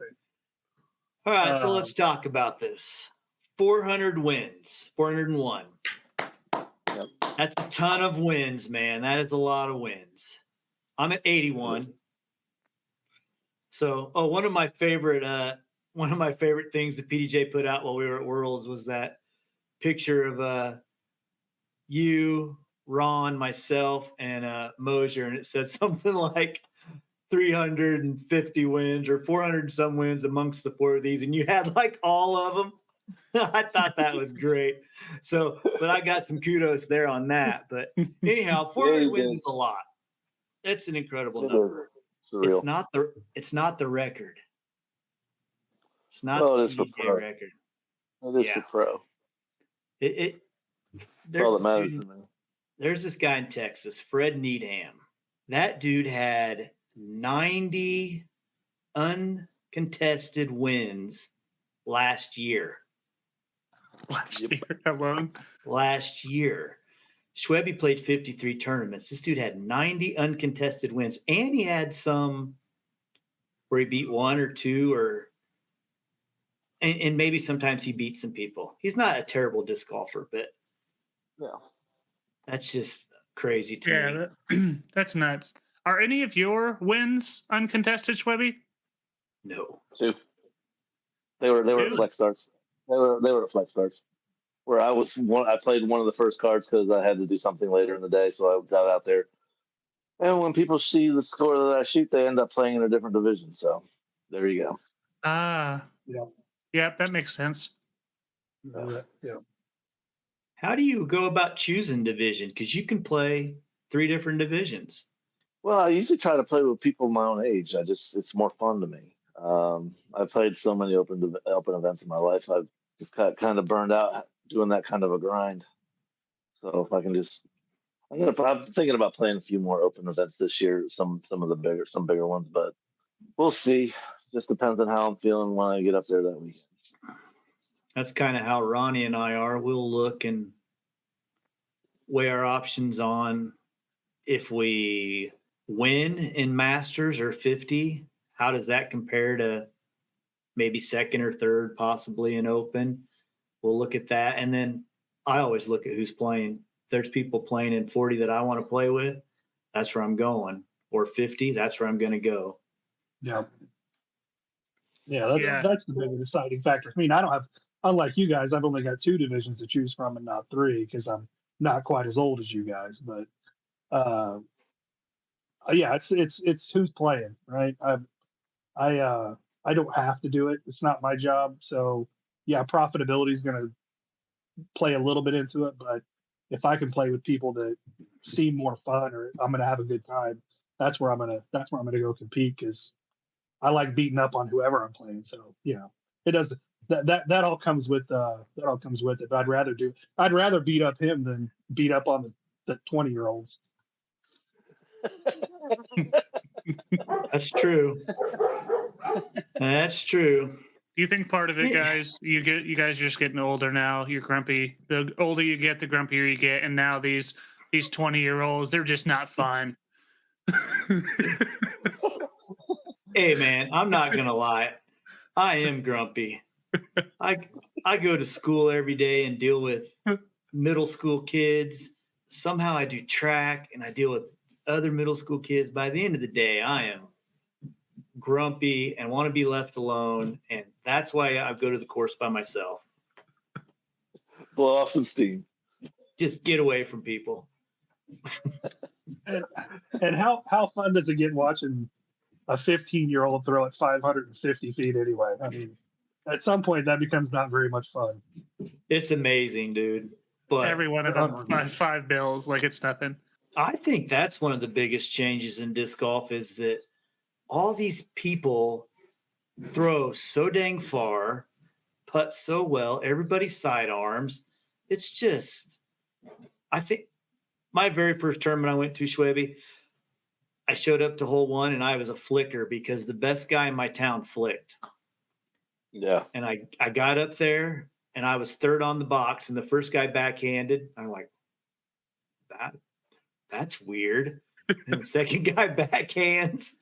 right, so let's talk about this. 400 wins, 401. Yep. That's a ton of wins, man. That is a lot of wins. I'm at 81. So, one of my favorite things the PDJ put out while we were at Worlds was that picture of you, Ron, myself, and Mosier, and it said something like 350 wins or 400 some wins amongst the 4 of these, and you had like all of them. I thought that was great. So, but I got some kudos there on that. But anyhow, 400 wins is a lot. It's an incredible number. It's not the record. It's not the PGA record. It is for pro. There's this guy in Texas, Fred Needham. That dude had 90 uncontested wins last year. Last year. Schwebby played 53 tournaments. This dude had 90 uncontested wins, and he had some where he beat 1 or 2 or and maybe sometimes he beats some people. He's not a terrible disc golfer, but Yeah. that's just crazy to me. That's nuts. Are any of your wins uncontested, Schwebby? No. Two. They were Two? flex starts. They were flex starts. Where I played one of the first cards because I had to do something later in the day, so I got out there. And when people see the score that I shoot, they end up playing in a different division. So there you go. Ah, Yeah. yeah, that makes sense. Yeah. How do you go about choosing division? Because you can play 3 different divisions. Well, I usually try to play with people my own age. It's more fun to me. I've played so many open events in my life. I've just got kind of burned out doing that kind of a grind. So if I can just, I'm thinking about playing a few more open events this year. Some bigger ones, but we'll see. Just depends on how I'm feeling when I get up there that weekend. That's kind of how Ronnie and I are. We'll look and weigh our options on if we win in Masters or 50. How does that compare to maybe second or third, possibly in Open? We'll look at that. And then I always look at who's playing. If there's people playing in 40 that I want to play with, that's where I'm going. Or 50, that's where I'm going to go. Yeah. Yeah. That's the big deciding factor. I mean, I don't have, unlike you guys, I've only got 2 divisions to choose from and not 3 because I'm not quite as old as you guys. But yeah, it's who's playing, right? I don't have to do it. It's not my job. So yeah, profitability is going to play a little bit into it. But if I can play with people that seem more fun or I'm going to have a good time, that's where I'm gonna go compete because I like beating up on whoever I'm playing. So it does that all comes with it. But I'd rather beat up him than beat up on the 20-year-olds. That's true. That's true. Do you think part of it, guys? You guys are just getting older now. You're grumpy. The older you get, the grumpier you get. And now these 20-year-olds, they're just not fun. Hey man, I'm not gonna lie. I am grumpy. I go to school every day and deal with middle school kids. Somehow I do track and I deal with other middle school kids. By the end of the day, I am grumpy and want to be left alone. And that's why I go to the course by myself. Blow off some steam. Just get away from people. And how fun does it get watching a 15-year-old throw at 550 feet anyway? I mean, at some point that becomes not very much fun. It's amazing, dude. But every one of them, 5 bills, like it's nothing. I think that's one of the biggest changes in disc golf is that all these people throw so dang far, putt so well, everybody sidearms. It's just, I think my very first tournament I went to, Schwebby, I showed up to hole 1 and I was a flicker because the best guy in my town flicked. Yeah. And I got up there and I was third on the box and the first guy backhanded. I'm like, that's weird. And the second guy backhands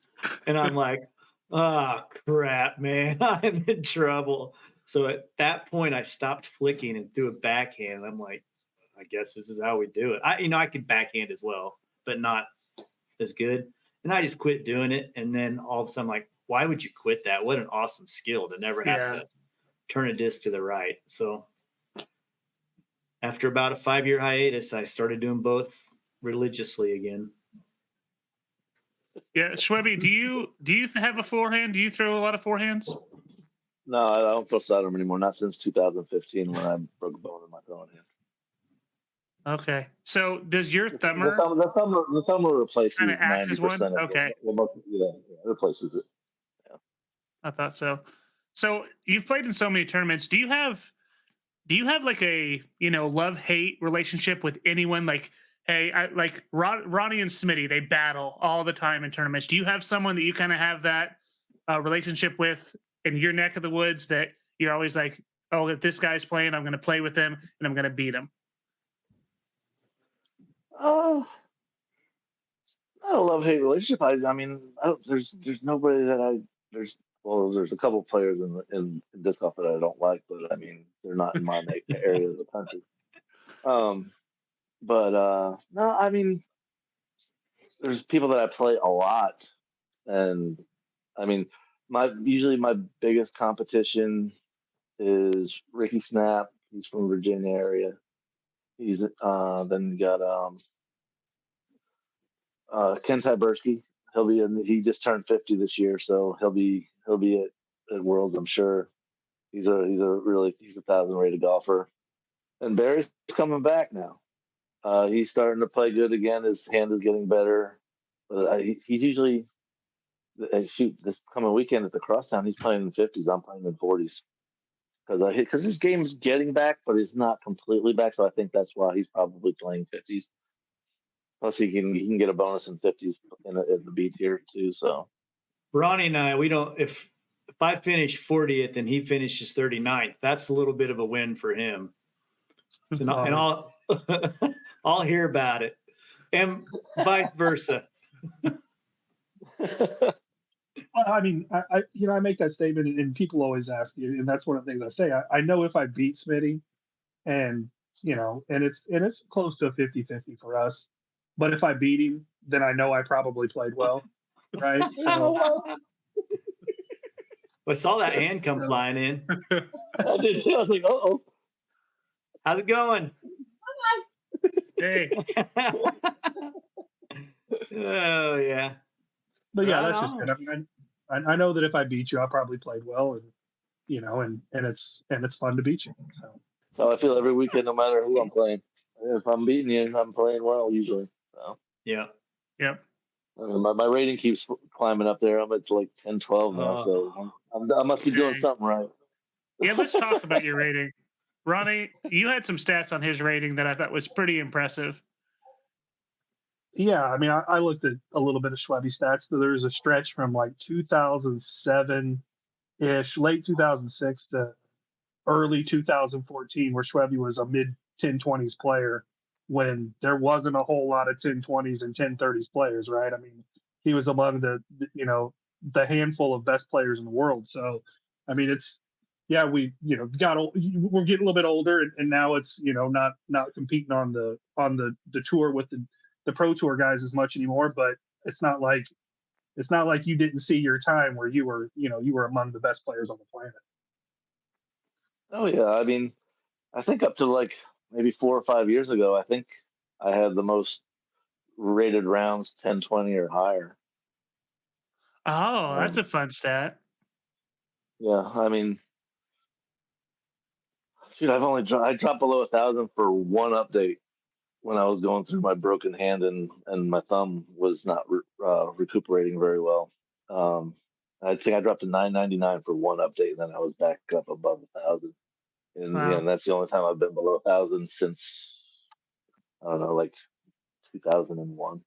and I'm like, oh crap, man, I'm in trouble. So at that point I stopped flicking and threw a backhand. I'm like, I guess this is how we do it. I could backhand as well, but not as good. And I just quit doing it. And then all of a sudden I'm like, why would you quit that? What an awesome skill to never have to turn a disc to the right. So after about a 5-year hiatus, I started doing both religiously again. Yeah, Schwebby, do you have a forehand? Do you throw a lot of forehands? No, I don't throw sidearm anymore. Not since 2015 when I broke a bone in my throwing hand. Okay, so does your thumber The thumber replaces kind of act as one? 90% of Okay, it replaces it. Yeah. I thought so. So you've played in so many tournaments. Do you have like a love-hate relationship with anyone? Like, hey, like Ronnie and Smitty, they battle all the time in tournaments. Do you have someone that you kind of have that relationship with in your neck of the woods that you're always like, oh, if this guy's playing, I'm going to play with him and I'm going to beat him? Not a love-hate relationship. I mean, there's nobody that there's well, there's a couple players in disc golf that I don't like, but I mean, they're not in my area of the country. But no, I mean, there's people that I play a lot, and I mean, usually my biggest competition is Ricky Snap. He's from Virginia area. He's then you got Ken Tyberski. He just turned 50 this year, so he'll be at Worlds, I'm sure. He's a 1,000 rated golfer. And Barry's coming back now. He's starting to play good again. His hand is getting better. But he's usually this coming weekend at the Crosstown, he's playing in 50s. I'm playing in 40s because his game's getting back, but it's not completely back. So I think that's why he's probably playing 50s. Plus, he can get a bonus in 50s in the B tier too. So Ronnie and I, we don't. If I finish 40th and he finishes 39th, that's a little bit of a win for him. So and I'll hear about it, and vice versa. I mean, I make that statement, and people always ask me, and that's one of the things I say. I know if I beat Smitty, and and it's close to a 50-50 for us. But if I beat him, then I know I probably played well, right? So, I saw that hand come flying in. I did too. I was like, oh. How's it going? Hey. Oh yeah. But yeah, Right that's just on. it. I mean, I know that if I beat you, I probably played well, and and it's fun to beat you. So I feel every weekend, no matter who I'm playing. If I'm beating you, I'm playing well usually. So Yeah. Yep. I mean, my rating keeps climbing up there. I'm at like 10, 12 now, so I must be doing something right. Yeah, let's talk about your rating. Ronnie, you had some stats on his rating that I thought was pretty impressive. Yeah, I mean, I looked at a little bit of Schwebby stats. So there's a stretch from like 2007 ish, late 2006 to early 2014, where Schwebby was a mid 1020s player when there wasn't a whole lot of 1020s and 1030s players, right? I mean, he was among the handful of best players in the world. So, I mean, we we're getting a little bit older, and now it's not competing on the tour with the pro tour guys as much anymore. But it's not like you didn't see your time where you were among the best players on the planet. Oh yeah, I mean, I think up to like maybe 4 or 5 years ago, I think I had the most rated rounds 10, 20 or higher. Oh, that's a fun stat. Yeah, I mean, shoot, I dropped below 1,000 for one update when I was going through my broken hand and my thumb was not recuperating very well. I think I dropped to 999 for one update, and then I was back up above 1,000. And Wow. and that's the only time I've been below 1,000 since I don't know, like 2001.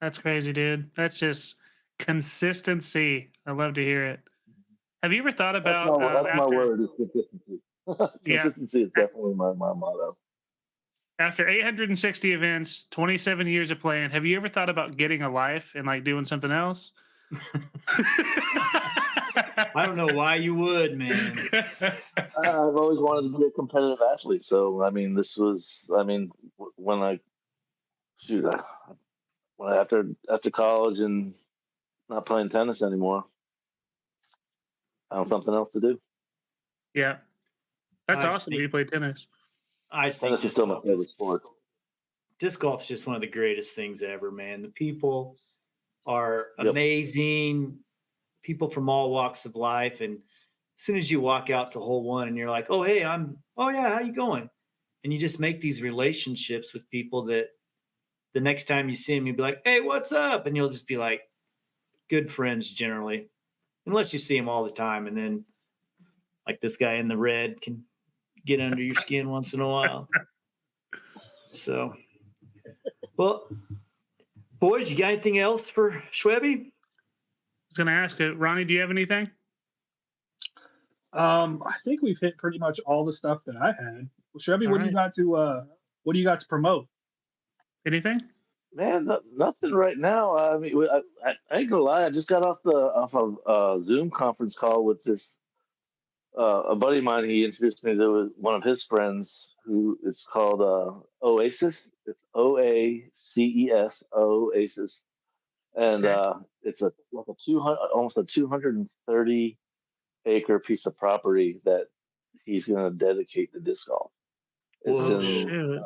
That's crazy, dude. That's just consistency. I love to hear it. Have you ever thought about That's my after word is consistency. yeah Consistency is definitely my motto. after 860 events, 27 years of playing? Have you ever thought about getting a life and like doing something else? I don't know why you would, man. I've always wanted to be a competitive athlete, so I mean, when I shoot, after college and not playing tennis anymore, I found something else to do. Yeah, that's I awesome. think- You play tennis. I just think Tennis is still my favorite sport. Disc golf is just one of the greatest things ever, man. The people are Yep. amazing. People from all walks of life, and as soon as you walk out to hole one, and you're like, "Oh, hey, oh yeah, how you going?" And you just make these relationships with people that the next time you see them, you'll be like, "Hey, what's up?" And you'll just be like, good friends generally, unless you see them all the time, and then like this guy in the red can get under your skin once in a while. So, well, boys, you got anything else for Schwebby? I was going to ask it, Ronnie. Do you have anything? I think we've hit pretty much all the stuff that I had. Well, Schwebby, All what do you got to promote? Anything? Man, nothing right now. I mean, I ain't gonna lie. I just got off of a Zoom conference call with this a buddy of mine. He introduced me to one of his friends who it's called Oasis. It's OACES, Oasis, and Okay. it's like a 200, almost a 230-acre piece of property that he's going to dedicate to disc golf. It's Whoa. in Shoot.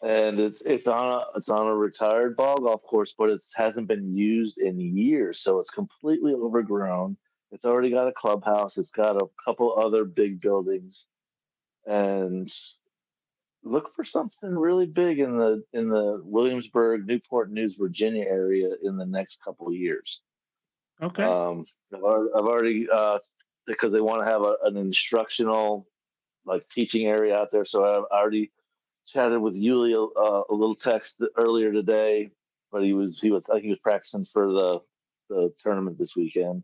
and it's on a retired ball golf course, but it hasn't been used in years, so it's completely overgrown. It's already got a clubhouse. It's got a couple other big buildings, and look for something really big in the Williamsburg, Newport News, Virginia area in the next couple of years. Okay. I've already because they want to have an instructional like teaching area out there, so I've already chatted with Yuli a little text earlier today, but he was I think he was practicing for the tournament this weekend.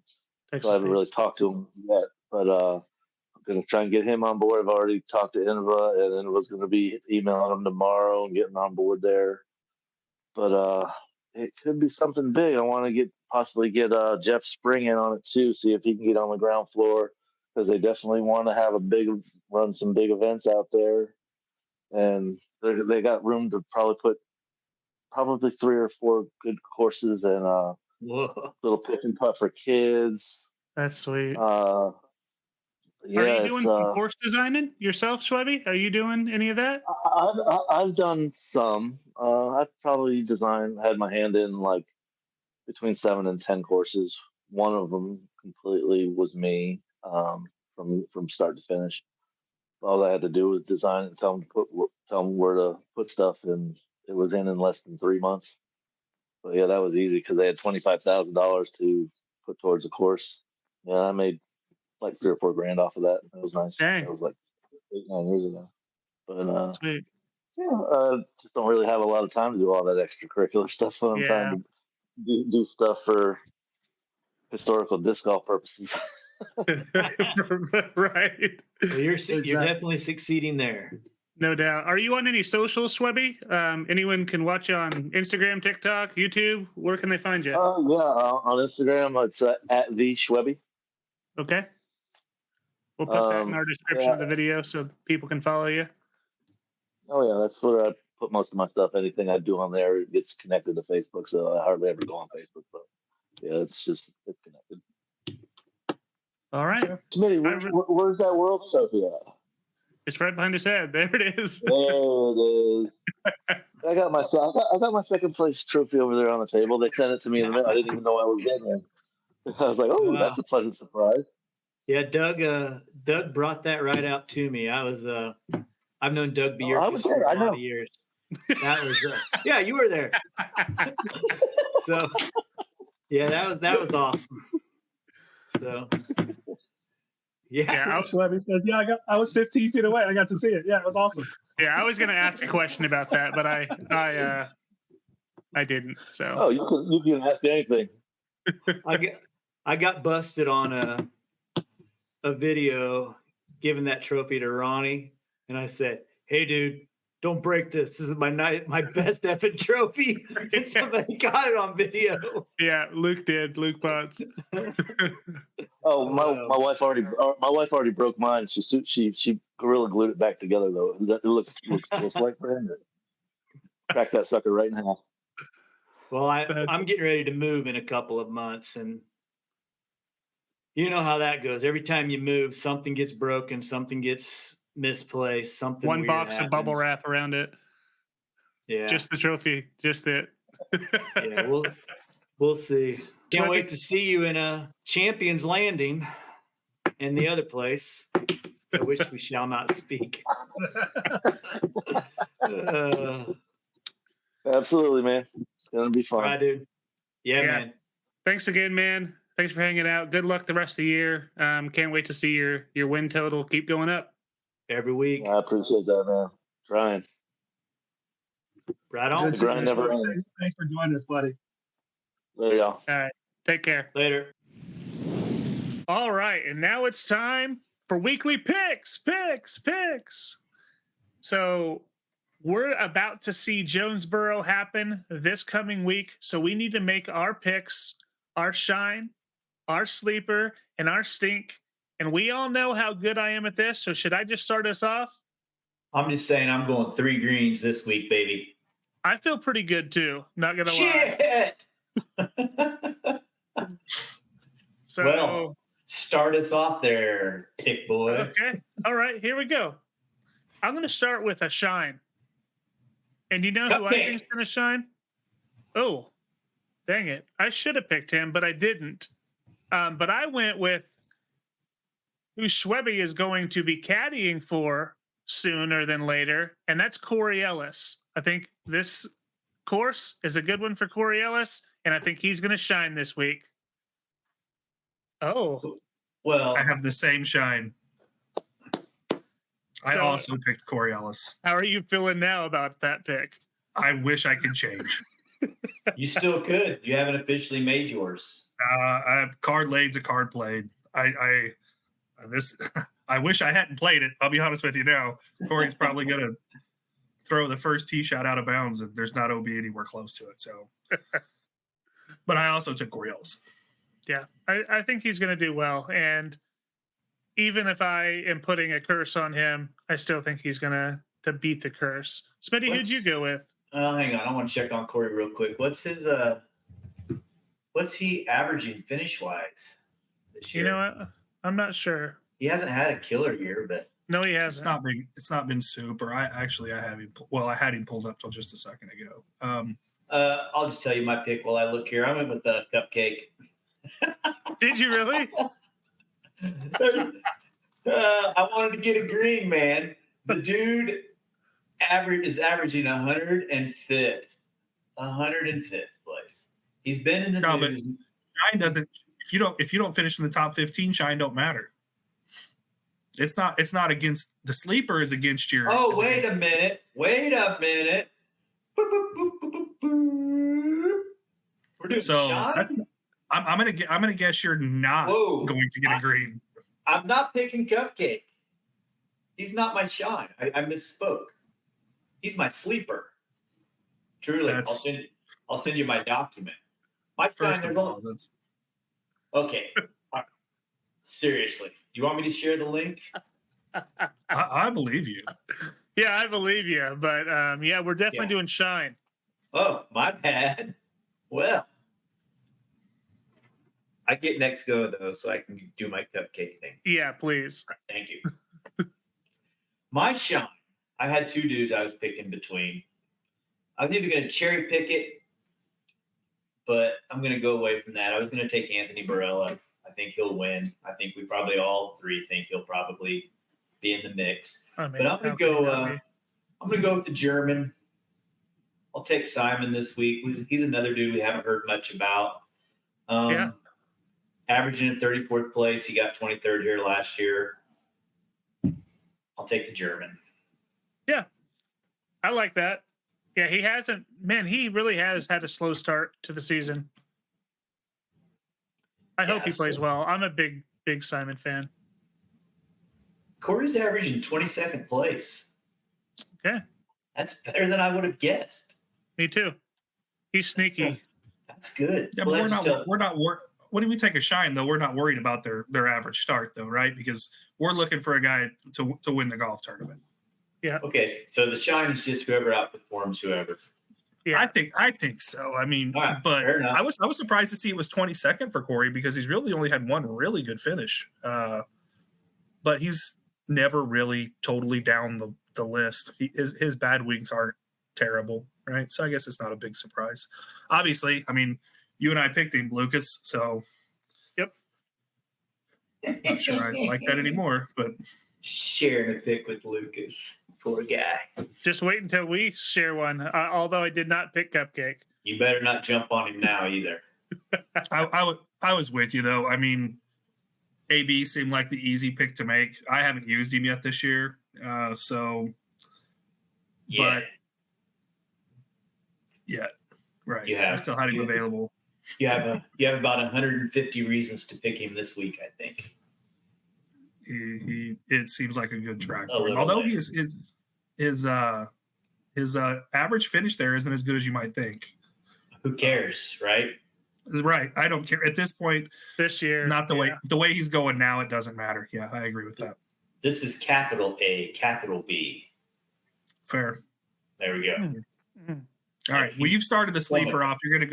So I Texas haven't really State's. talked to him yet, but I'm gonna try and get him on board. I've already talked to Inva, and then was gonna be emailing him tomorrow and getting on board there. But it could be something big. I want to possibly get Jeff Spring in on it too, see if he can get on the ground floor, because they definitely want to have run some big events out there, and they got room to probably put 3 or 4 good courses and Whoa. little pick and putt for kids. That's sweet. Yeah, Are you it's doing some course designing yourself, Schwebby? Are you doing any of that? I've done some. I've probably had my hand in like between 7 and 10 courses. One of them completely was me, from start to finish. All I had to do was design it and tell them where to put stuff, and it was in less than 3 months. But yeah, that was easy because they had $25,000 to put towards the course. Yeah, I made like 3 or 4 grand off of that. That was nice. Dang. That was like 8, 9 years ago. But Sweet. yeah, just don't really have a lot of time to do all that extracurricular stuff when I'm Yeah. trying to do stuff for historical disc golf purposes. Right. Well, you're definitely succeeding there. No doubt. Are you on any socials, Schwebby? Anyone can watch you on Instagram, TikTok, YouTube. Where can they find you? Yeah, on Instagram, it's at the Schwebby. Okay. We'll put that in our description of the video so people can follow you. Oh yeah, that's where I put most of my stuff. Anything I do on there gets connected to Facebook, so I hardly ever go on Facebook. But yeah, it's connected. All right. Smitty, where's that world trophy at? It's right behind his head. There it is. There it is. I got my second place trophy over there on the table. They sent it to me in the mail. I didn't even know I was getting it. I was like, oh, Wow. That's a pleasant surprise. Yeah, Doug brought that right out to me. I've known Doug Bierkes for a lot of years. That was yeah, you were there. So yeah, that was awesome. So yeah. Schwebby says, "Yeah, I was 15 feet away. I got to see it. Yeah, it was awesome." Yeah, I was going to ask a question about that, but I didn't. So. Oh, you can ask anything. I got busted on a video giving that trophy to Ronnie, and I said, "Hey, dude, don't break this. This is my best effing trophy." And somebody got it on video. Yeah, Luke did. Luke Potts. Oh, my wife already broke mine. She gorilla glued it back together though. It looks like for him. Crack that sucker right in half. Well, I'm getting ready to move in a couple of months, and you know how that goes. Every time you move, something gets broken, something gets misplaced, something. One weird box happens. of bubble wrap around it. Yeah. Just the trophy. Just it. Yeah, we'll see. Can't wait to see you in a Champions Landing in the other place. I wish we shall not speak. Absolutely, man. It's gonna be fun. All right, dude. Yeah, man. Thanks again, man. Thanks for hanging out. Good luck the rest of the year. Can't wait to see your win total keep going up every week. I appreciate that, man. Trying. Right on. The grind never ends. Thanks for joining us, buddy. There you go. All right. Take care. Later. All right. And now it's time for weekly picks. So we're about to see Jonesboro happen this coming week. So we need to make our picks, our shine, our sleeper, and our stink. And we all know how good I am at this. So should I just start us off? I'm just saying I'm going 3 greens this week, baby. I feel pretty good too. Not gonna lie. Shit. So Well, start us off there, pick boy. okay. All right, here we go. I'm gonna start with a shine. And you know who I Cupcake. think's gonna shine? Oh, dang it. I should have picked him, but I didn't. But I went with who Schwebby is going to be caddying for sooner than later, and that's Corey Ellis. I think this course is a good one for Corey Ellis, and I think he's going to shine this week. Oh, Well, I have the same shine. I So- also picked Corey Ellis. how are you feeling now about that pick? I wish I could change. you still could. You haven't officially made yours. Card laid's a card played. I wish I hadn't played it. I'll be honest with you now. Corey's probably gonna throw the first tee shot out of bounds, and there's not OB anywhere close to it. So, but I also took Corey Ellis. Yeah, I think he's going to do well. And even if I am putting a curse on him, I still think he's going to beat the curse. Smitty, who'd you go with? Hang on. I want to check on Corey real quick. What's he averaging finish wise this year? You know what? I'm not sure. He hasn't had a killer year, but No, he It's hasn't. not been super. I have him. Well, I had him pulled up till just a second ago. I'll just tell you my pick while I look here. I went with the Cupcake. Did you really? I wanted to get a green, man. The dude is averaging 105th place. He's been in the No, but news. Shine doesn't. If you don't finish in the top 15, Shine don't matter. It's not against the sleeper. Is against your. Oh, is wait against- a minute. Wait a minute. Boop, boop, boop, boop, boop, boop. We're doing So shine? that's. I'm gonna guess you're not Whoa. going to get a green. I'm not picking Cupcake. He's not my shine. I misspoke. He's my sleeper. Truly, That's- I'll send you my document. My First shine, of all, that's okay. Seriously, you want me to share the link? I believe you. Yeah, I believe you. But yeah, we're definitely Yeah. doing shine. Oh, my bad. Well, I get next go though, so I can do my Cupcake thing. Yeah, please. Thank you. My shine. I had 2 dudes I was picking between. I was either going to cherry pick it, but I'm going to go away from that. I was going to take Anthony Barella. I think he'll win. I think we probably all 3 think he'll probably be in the mix. I mean, But I'm going to go. I'm going to go with the German. I'll take Simon this week. He's another dude we haven't heard much about. Yeah. Averaging in 34th place. He got 23rd here last year. I'll take the German. I like that. Yeah, he hasn't. Man, he really has had a slow start to the season. I hope he Yeah, plays so- well. I'm a big Simon fan. Corey's averaging 22nd place. Okay. That's better than I would have guessed. Me too. He's sneaky. That's good. Yeah, Well, but that's still- we're not when we take a Shine though, we're not worried about their average start though, right? Because we're looking for a guy to win the golf tournament. okay, so the shine is just whoever outperforms whoever. Yeah. I think so. I mean, All right, but fair enough. I was surprised to see it was 22nd for Corey because he's really only had one really good finish. But he's never really totally down the list. His bad weeks aren't terrible, right? So I guess it's not a big surprise. Obviously, I mean, you and I picked him, Lucas. So not sure I like that anymore. But Sharing a pick with Lucas. Poor guy. Just wait until we share one. Although I did not pick Cupcake. You better not jump on him now either. I was with you though. I mean, AB seemed like the easy pick to make. I haven't used him yet this year, so Yeah. But yeah, right. You have- I still had him you- available. You have about 150 reasons to pick him this week, I think. It seems like a good track A for him. little Although bit. his his average finish there isn't as good as you might think. Who cares, right? Right. I don't care at this point. This year, Not the way he's going now. It doesn't matter. Yeah, I agree with that. This is capital A, capital B. Fair. There we go. Mm-hmm. All right. Well, you've started the sleeper off. You're gonna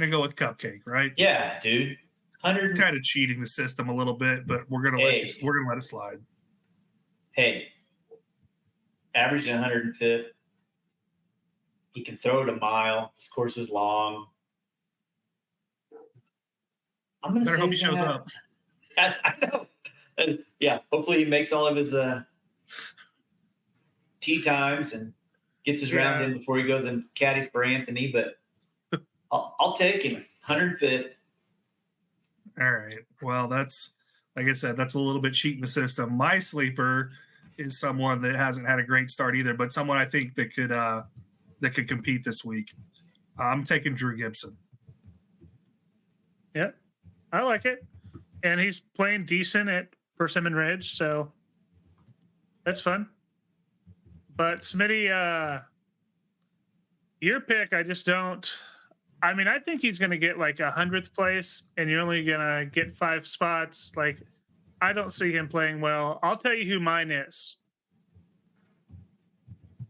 go with Cupcake, right? Yeah, dude. It's kind of cheating the system a little bit, but we're gonna let it slide. Hey, averaging 105th. He can throw it a mile. This course is long. I'm gonna better say hope he shows up. I know. And yeah, hopefully he makes all of his tee times and gets his round in before he goes and caddies for Anthony. But I'll take him 105th. All right. Well, that's like I said, that's a little bit cheating the system. My sleeper is someone that hasn't had a great start either, but someone I think that could compete this week. I'm taking Drew Gibson. Yep, I like it, and he's playing decent at Persimmon Ridge, so that's fun. But Smitty, your pick, I just don't. I mean, I think he's going to get like 100th place, and you're only going to get 5 spots. Like, I don't see him playing well. I'll tell you who mine is.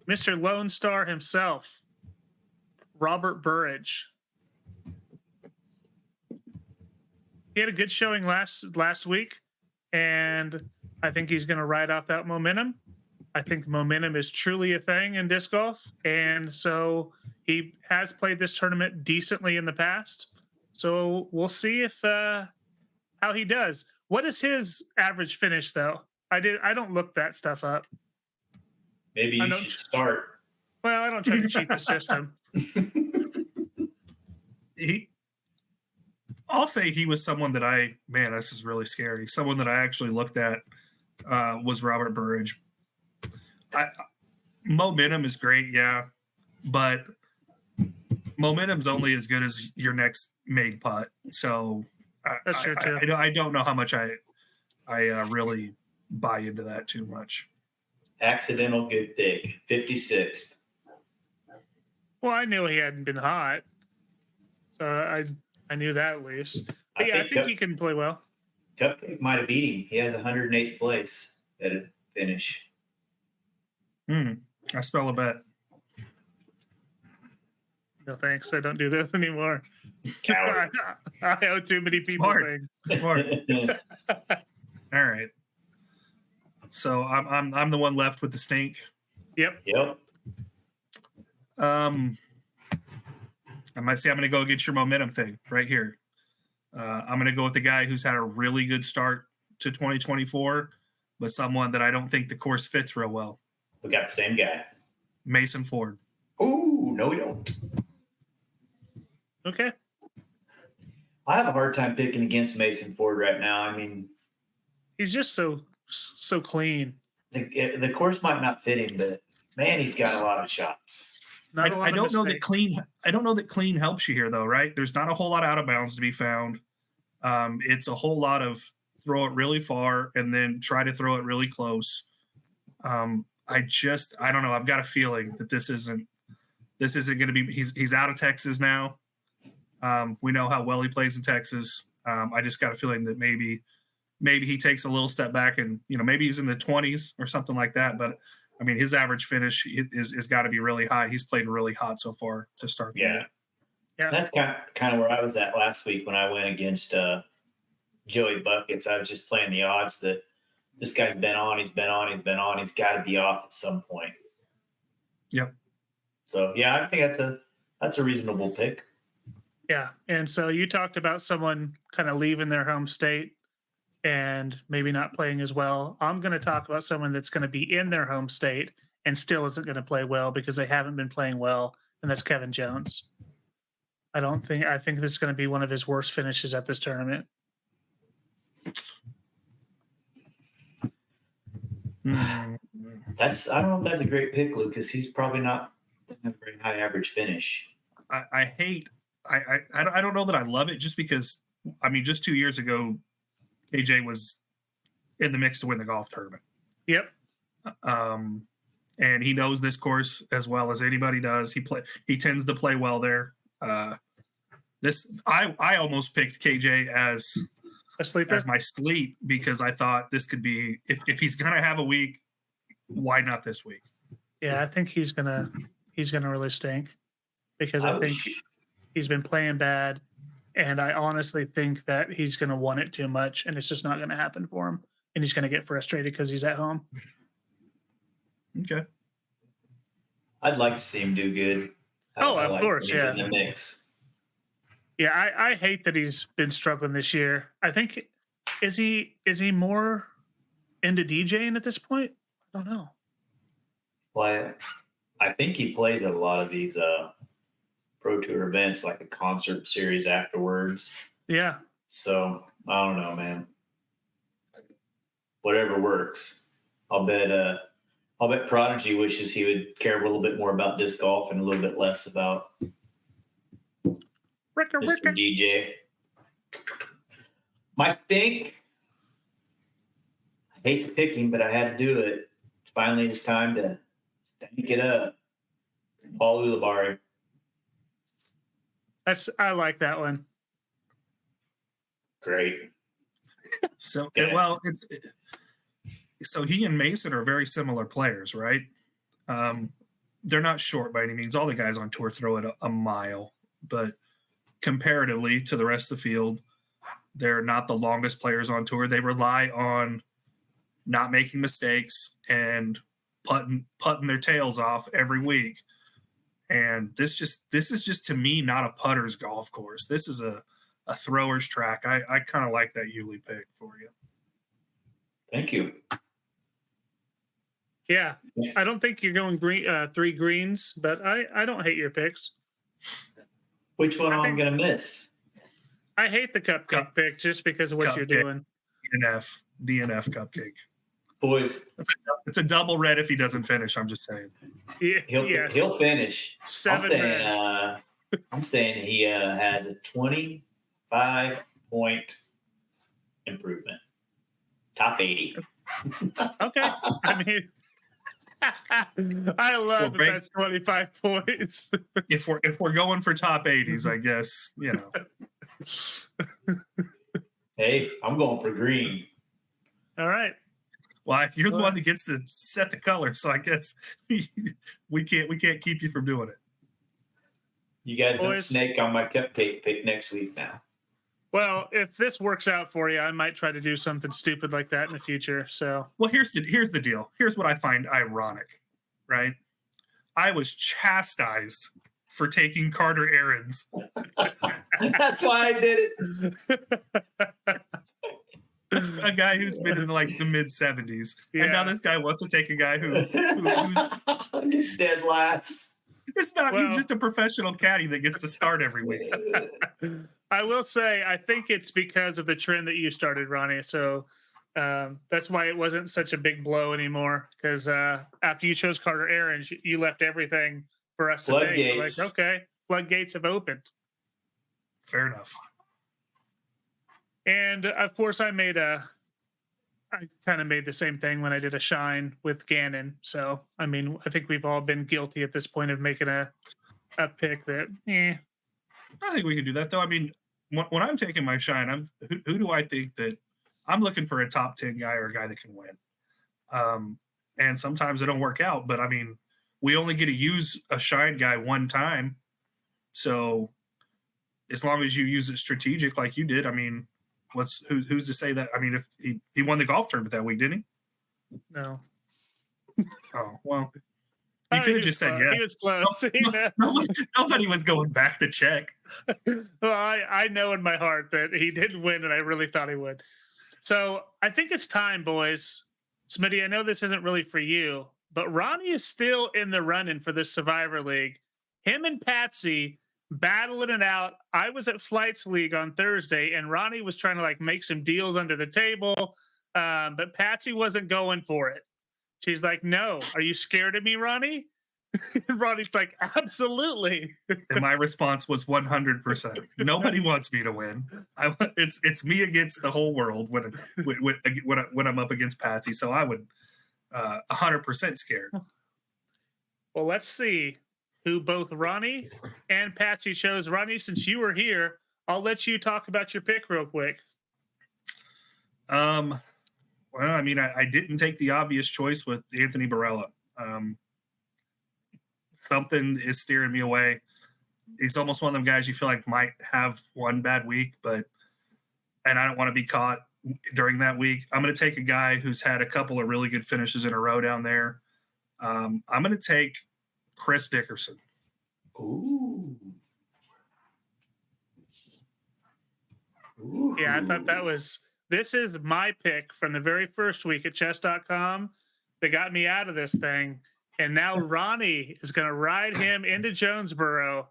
Mr. Lone Star himself, Robert Burridge. He had a good showing last week, and I think he's going to ride off that momentum. I think momentum is truly a thing in disc golf, and so he has played this tournament decently in the past. So we'll see if how he does. What is his average finish, though? I don't look that stuff up. Maybe you should start. Well, I don't try to cheat the system. I'll say he was someone that this is really scary. Someone that I actually looked at was Robert Burridge. Momentum is great, yeah, but momentum's only as good as your next made putt. So that's true too. I don't know how much I really buy into that too much. Accidental good pick, 56th. Well, I knew he hadn't been hot, so I knew that at least. But I think he can play well. Cupcake might have beat him. He has 108th place at a finish. I spell a bet. No thanks. I don't do this anymore. Coward. I owe too many people things. Smart. All right. So I'm the one left with the stink. Yep. I might say I'm going to go against your momentum thing right here. I'm going to go with the guy who's had a really good start to 2024, but someone that I don't think the course fits real well. We got the same guy. Mason Ford. Oh, no, we don't. Okay. I have a hard time picking against Mason Ford right now. I mean, he's just so clean. The course might not fit him, but man, he's got a lot of shots. I don't know that clean helps you here, though, right? There's not a whole lot of out of bounds to be found. It's a whole lot of throw it really far and then try to throw it really close. I don't know. I've got a feeling that this isn't going to be. He's out of Texas now. We know how well he plays in Texas. I just got a feeling that maybe he takes a little step back and maybe he's in the 20s or something like that. But I mean, his average finish is got to be really high. He's played really hot so far to start the year. Yeah. That's kind of where I was at last week when I went against Joey Buckets. I was just playing the odds that this guy's been on. He's got to be off at some point. Yep. So yeah, I think that's a reasonable pick. Yeah, and so you talked about someone kind of leaving their home state and maybe not playing as well. I'm going to talk about someone that's going to be in their home state and still isn't going to play well because they haven't been playing well, and that's Kevin Jones. I think this is going to be one of his worst finishes at this tournament. I don't know if that's a great pick, Lucas. He's probably not a very high average finish. I don't know that I love it just because, I mean, just 2 years ago, AJ was in the mix to win the golf tournament. Yep. and he knows this course as well as anybody does. He tends to play well there. I almost picked KJ as A sleeper? as my sleep because I thought this could be if he's gonna have a week, why not this week? Yeah, I think he's gonna really stink because I think he's been playing bad, and I honestly think that he's gonna want it too much, and it's just not gonna happen for him, and he's gonna get frustrated because he's at home. Okay. I'd like to see him do good. Oh, I of like course, when he's yeah. in the mix. Yeah, I hate that he's been struggling this year. I think is he more into DJing at this point? I don't know. Well, I think he plays at a lot of these pro tour events, like a concert series afterwards. Yeah. So I don't know, man. Whatever works. I'll bet Prodigy wishes he would care a little bit more about disc golf and a little bit less about Mr. DJ. My stink. I hate to pick him, but I had to do it. Finally, it's time to stank it up. Paul Ulibarri. I like that one. Great. So Yeah. So he and Mason are very similar players, right? They're not short by any means. All the guys on tour throw it a mile, but comparatively to the rest of the field, they're not the longest players on tour. They rely on not making mistakes and putting their tails off every week. And this is just to me not a putter's golf course. This is a thrower's track. I kind of like that Yuli pick for you. Thank you. Yeah, I don't think you're going green, 3 greens, but I don't hate your picks. Which one am I going to miss? I hate the cupcake pick just because of what you're Cupcake. doing. DNF cupcake. Boys, It's a double red if he doesn't finish. I'm just saying. Yeah, yes. he'll finish. 7 red. I'm saying he has a 25-point improvement. Top 80. Okay. I mean, I love that great. that's 25 points. If we're going for top 80s, I guess Hey, I'm going for green. All right. Well, if you're the one that gets to set the color, so I guess we can't keep you from doing it. You guys don't Boys. snake on my cupcake pick next week now. Well, if this works out for you, I might try to do something stupid like that in the future. So, Well, here's the deal. Here's what I find ironic, right? I was chastised for taking Carter Aarons. That's why I did it. A guy who's been in like the mid 70s, and now Yeah. this guy wants to take a guy who's He's dead last. it's not. Well- He's just a professional caddy that gets to start every week. I will say, I think it's because of the trend that you started, Ronnie. So that's why it wasn't such a big blow anymore. Because after you chose Carter Aarons, you left everything for us to take. We're like, Floodgates. okay, floodgates have opened. Fair enough. And of course, I kind of made the same thing when I did a shine with Gannon. So, I mean, I think we've all been guilty at this point of making a pick that, I think we can do that, though. I mean, when I'm taking my shine, who do I think that I'm looking for a top 10 guy or a guy that can win? And sometimes it don't work out, but I mean, we only get to use a shine guy one time. So as long as you use it strategic like you did, I mean, who's to say that? I mean, if he won the golf tournament that week, didn't he? no. Oh, well, he could have just said He yeah. was close. Nobody was going back to check. Well, I know in my heart that he didn't win, and I really thought he would. So I think it's time, boys. Smitty, I know this isn't really for you, but Ronnie is still in the running for this Survivor League. Him and Patsy battling it out. I was at Flights League on Thursday, and Ronnie was trying to like make some deals under the table, but Patsy wasn't going for it. She's like, "No, are you scared of me, Ronnie?" Ronnie's like, "Absolutely." And my response was 100%. Nobody wants me to win. It's me against the whole world when I'm up against Patsy. So I would 100% scared. Well, let's see who both Ronnie and Patsy chose. Ronnie, since you were here, I'll let you talk about your pick real quick. Well, I mean, I didn't take the obvious choice with Anthony Barella. Something is steering me away. He's almost one of them guys you feel like might have one bad week, and I don't want to be caught during that week. I'm going to take a guy who's had a couple of really good finishes in a row down there. I'm going to take Chris Dickerson. Ooh. Yeah, I thought this is my pick from the very first week at chess.com that got me out of this thing. And now Ronnie is going to ride him into Jonesboro.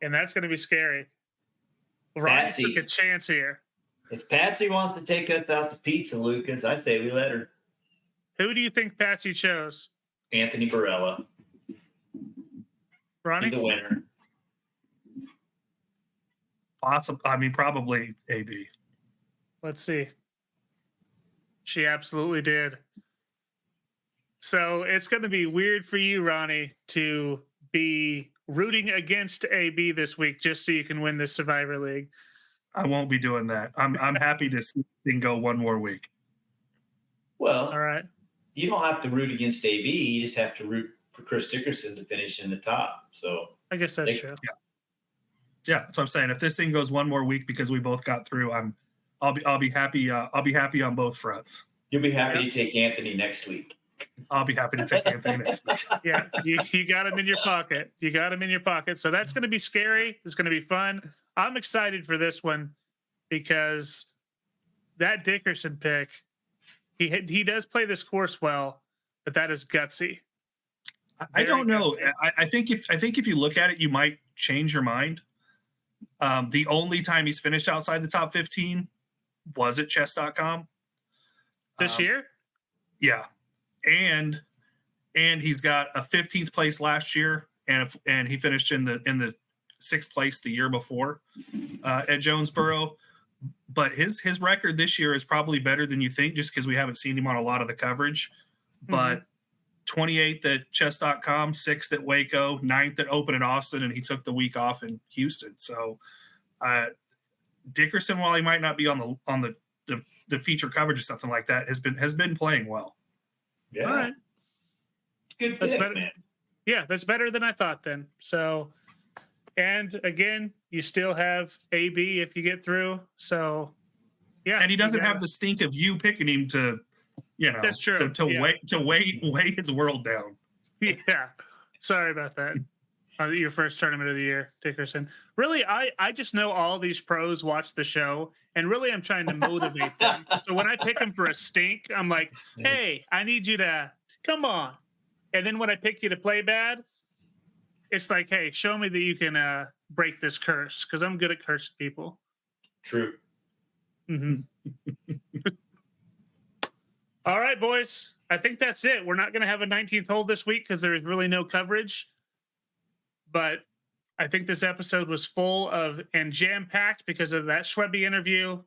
And that's going to be scary. Ronnie Patsy. took a chance here. If Patsy wants to take us out to pizza, Lucas, I say we let her. Who do you think Patsy chose? Anthony Barella. Ronnie? He's the winner. Probably AB. Let's see. She absolutely did. So it's going to be weird for you, Ronnie, to be rooting against AB this week just so you can win this Survivor League. I won't be doing that. I'm happy to see him go one more week. Well, All right. you don't have to root against AB. You just have to root for Chris Dickerson to finish in the top. So I guess that's true. Yeah, that's what I'm saying. If this thing goes one more week because we both got through, I'll be happy. I'll be happy on both fronts. you'll be happy to take Anthony next week. I'll be happy to take Anthony next week. Yeah, you got him in your pocket. You got him in your pocket. So that's going to be scary. It's going to be fun. I'm excited for this one because that Dickerson pick, he does play this course well, but that is gutsy. I don't know. I think if you look at it, you might change your mind. The only time he's finished outside the top 15 was at chess.com. This year? Yeah. And he's got a 15th place last year, and he finished in the 6th place the year before at Jonesboro. But his record this year is probably better than you think, just because we haven't seen him on a lot of the coverage. But 28th at chess.com, 6th at Waco, 9th at Open in Austin, and he took the week off in Houston. So Dickerson, while he might not be on the feature coverage or something like that, has been playing well. Yeah. All right. Good That's pick, better. man. Yeah, that's better than I thought then. So, and again, you still have AB if you get through. So, yeah. And he doesn't have the stink of you picking him to, That's true. to weigh his world down. Yeah. Sorry about that. Your first tournament of the year, Dickerson. Really, I just know all these pros watch the show, and really I'm trying to motivate them. So when I pick them for a stink, I'm like, hey, I need you to come on. And then when I pick you to play bad, it's like, hey, show me that you can break this curse, because I'm good at cursing people. True. Mm-hmm. All right, boys. I think that's it. We're not going to have a 19th hole this week because there is really no coverage. But I think this episode was full of and jam-packed because of that Schwebby interview.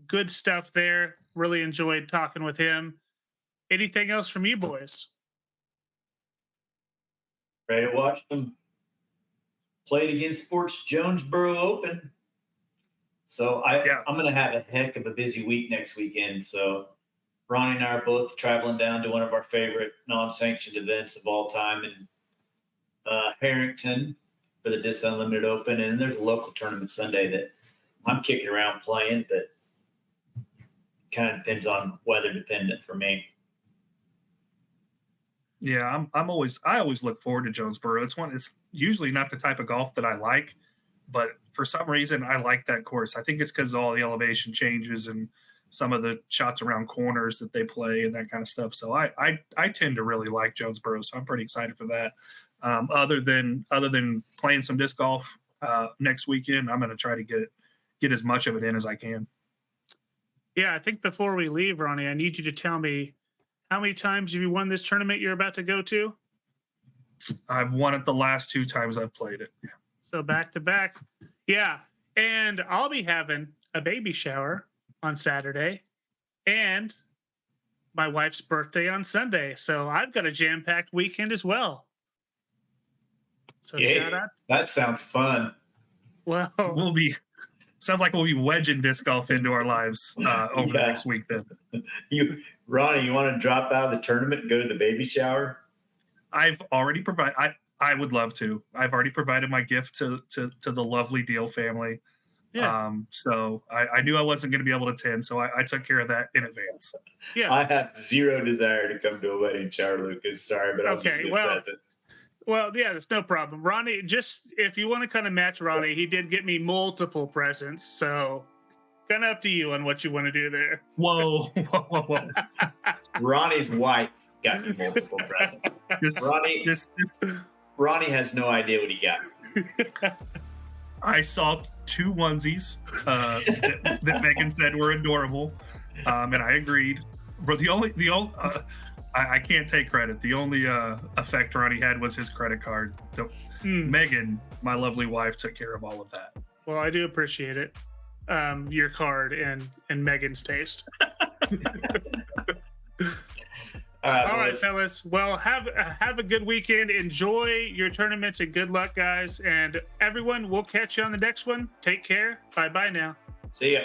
Good stuff there. Really enjoyed talking with him. Anything else from you boys? Ready to watch them play it against Sports Jonesboro Open. So I'm going to have a heck of a busy week next weekend. So Ronnie and I are both traveling down to one of our favorite non-sanctioned events of all time in Harrington for the Dis Unlimited Open. And there's a local tournament Sunday that I'm kicking around playing, but kind of depends on weather dependent for me. Yeah, I always look forward to Jonesboro. It's usually not the type of golf that I like, but for some reason I like that course. I think it's because of all the elevation changes and some of the shots around corners that they play and that kind of stuff. So I tend to really like Jonesboro, so I'm pretty excited for that. Other than playing some disc golf next weekend, I'm going to try to get as much of it in as I can. Yeah, I think before we leave, Ronnie, I need you to tell me, how many times have you won this tournament you're about to go to? I've won it the last 2 times I've played it. Yeah. So back to back. Yeah. And I'll be having a baby shower on Saturday and my wife's birthday on Sunday. So I've got a jam-packed weekend as well. So Yeah. shout out. That sounds fun. Well, Sounds like we'll be wedging disc golf into our lives over the Yeah. next week. Then Ronnie, you want to drop out of the tournament and go to the baby shower? I've already provided. I would love to. I've already provided my gift to the lovely Deal family. yeah, So I knew I wasn't going to be able to attend, so I took care of that in advance. yeah. I have zero desire to come to a wedding shower, Lucas. Sorry, but I'll Okay, give you a well, present. Well, yeah, that's no problem. Ronnie, just if you want to kind of match Ronnie, he did get me multiple presents, so kind of up to you on what you want to do there. Whoa, whoa. Ronnie's wife got me multiple presents. Ronnie has no idea what he got. I saw 2 onesies that Megan said were adorable, and I agreed. But the only I can't take credit. The only effect Ronnie had was his credit card. Megan, my lovely wife, took care of all of that. Well, I do appreciate it. Your card and Megan's taste. All right, fellas. Well, have a good weekend. Enjoy your tournaments and good luck, guys. And everyone, we'll catch you on the next one. Take care. Bye now. See ya.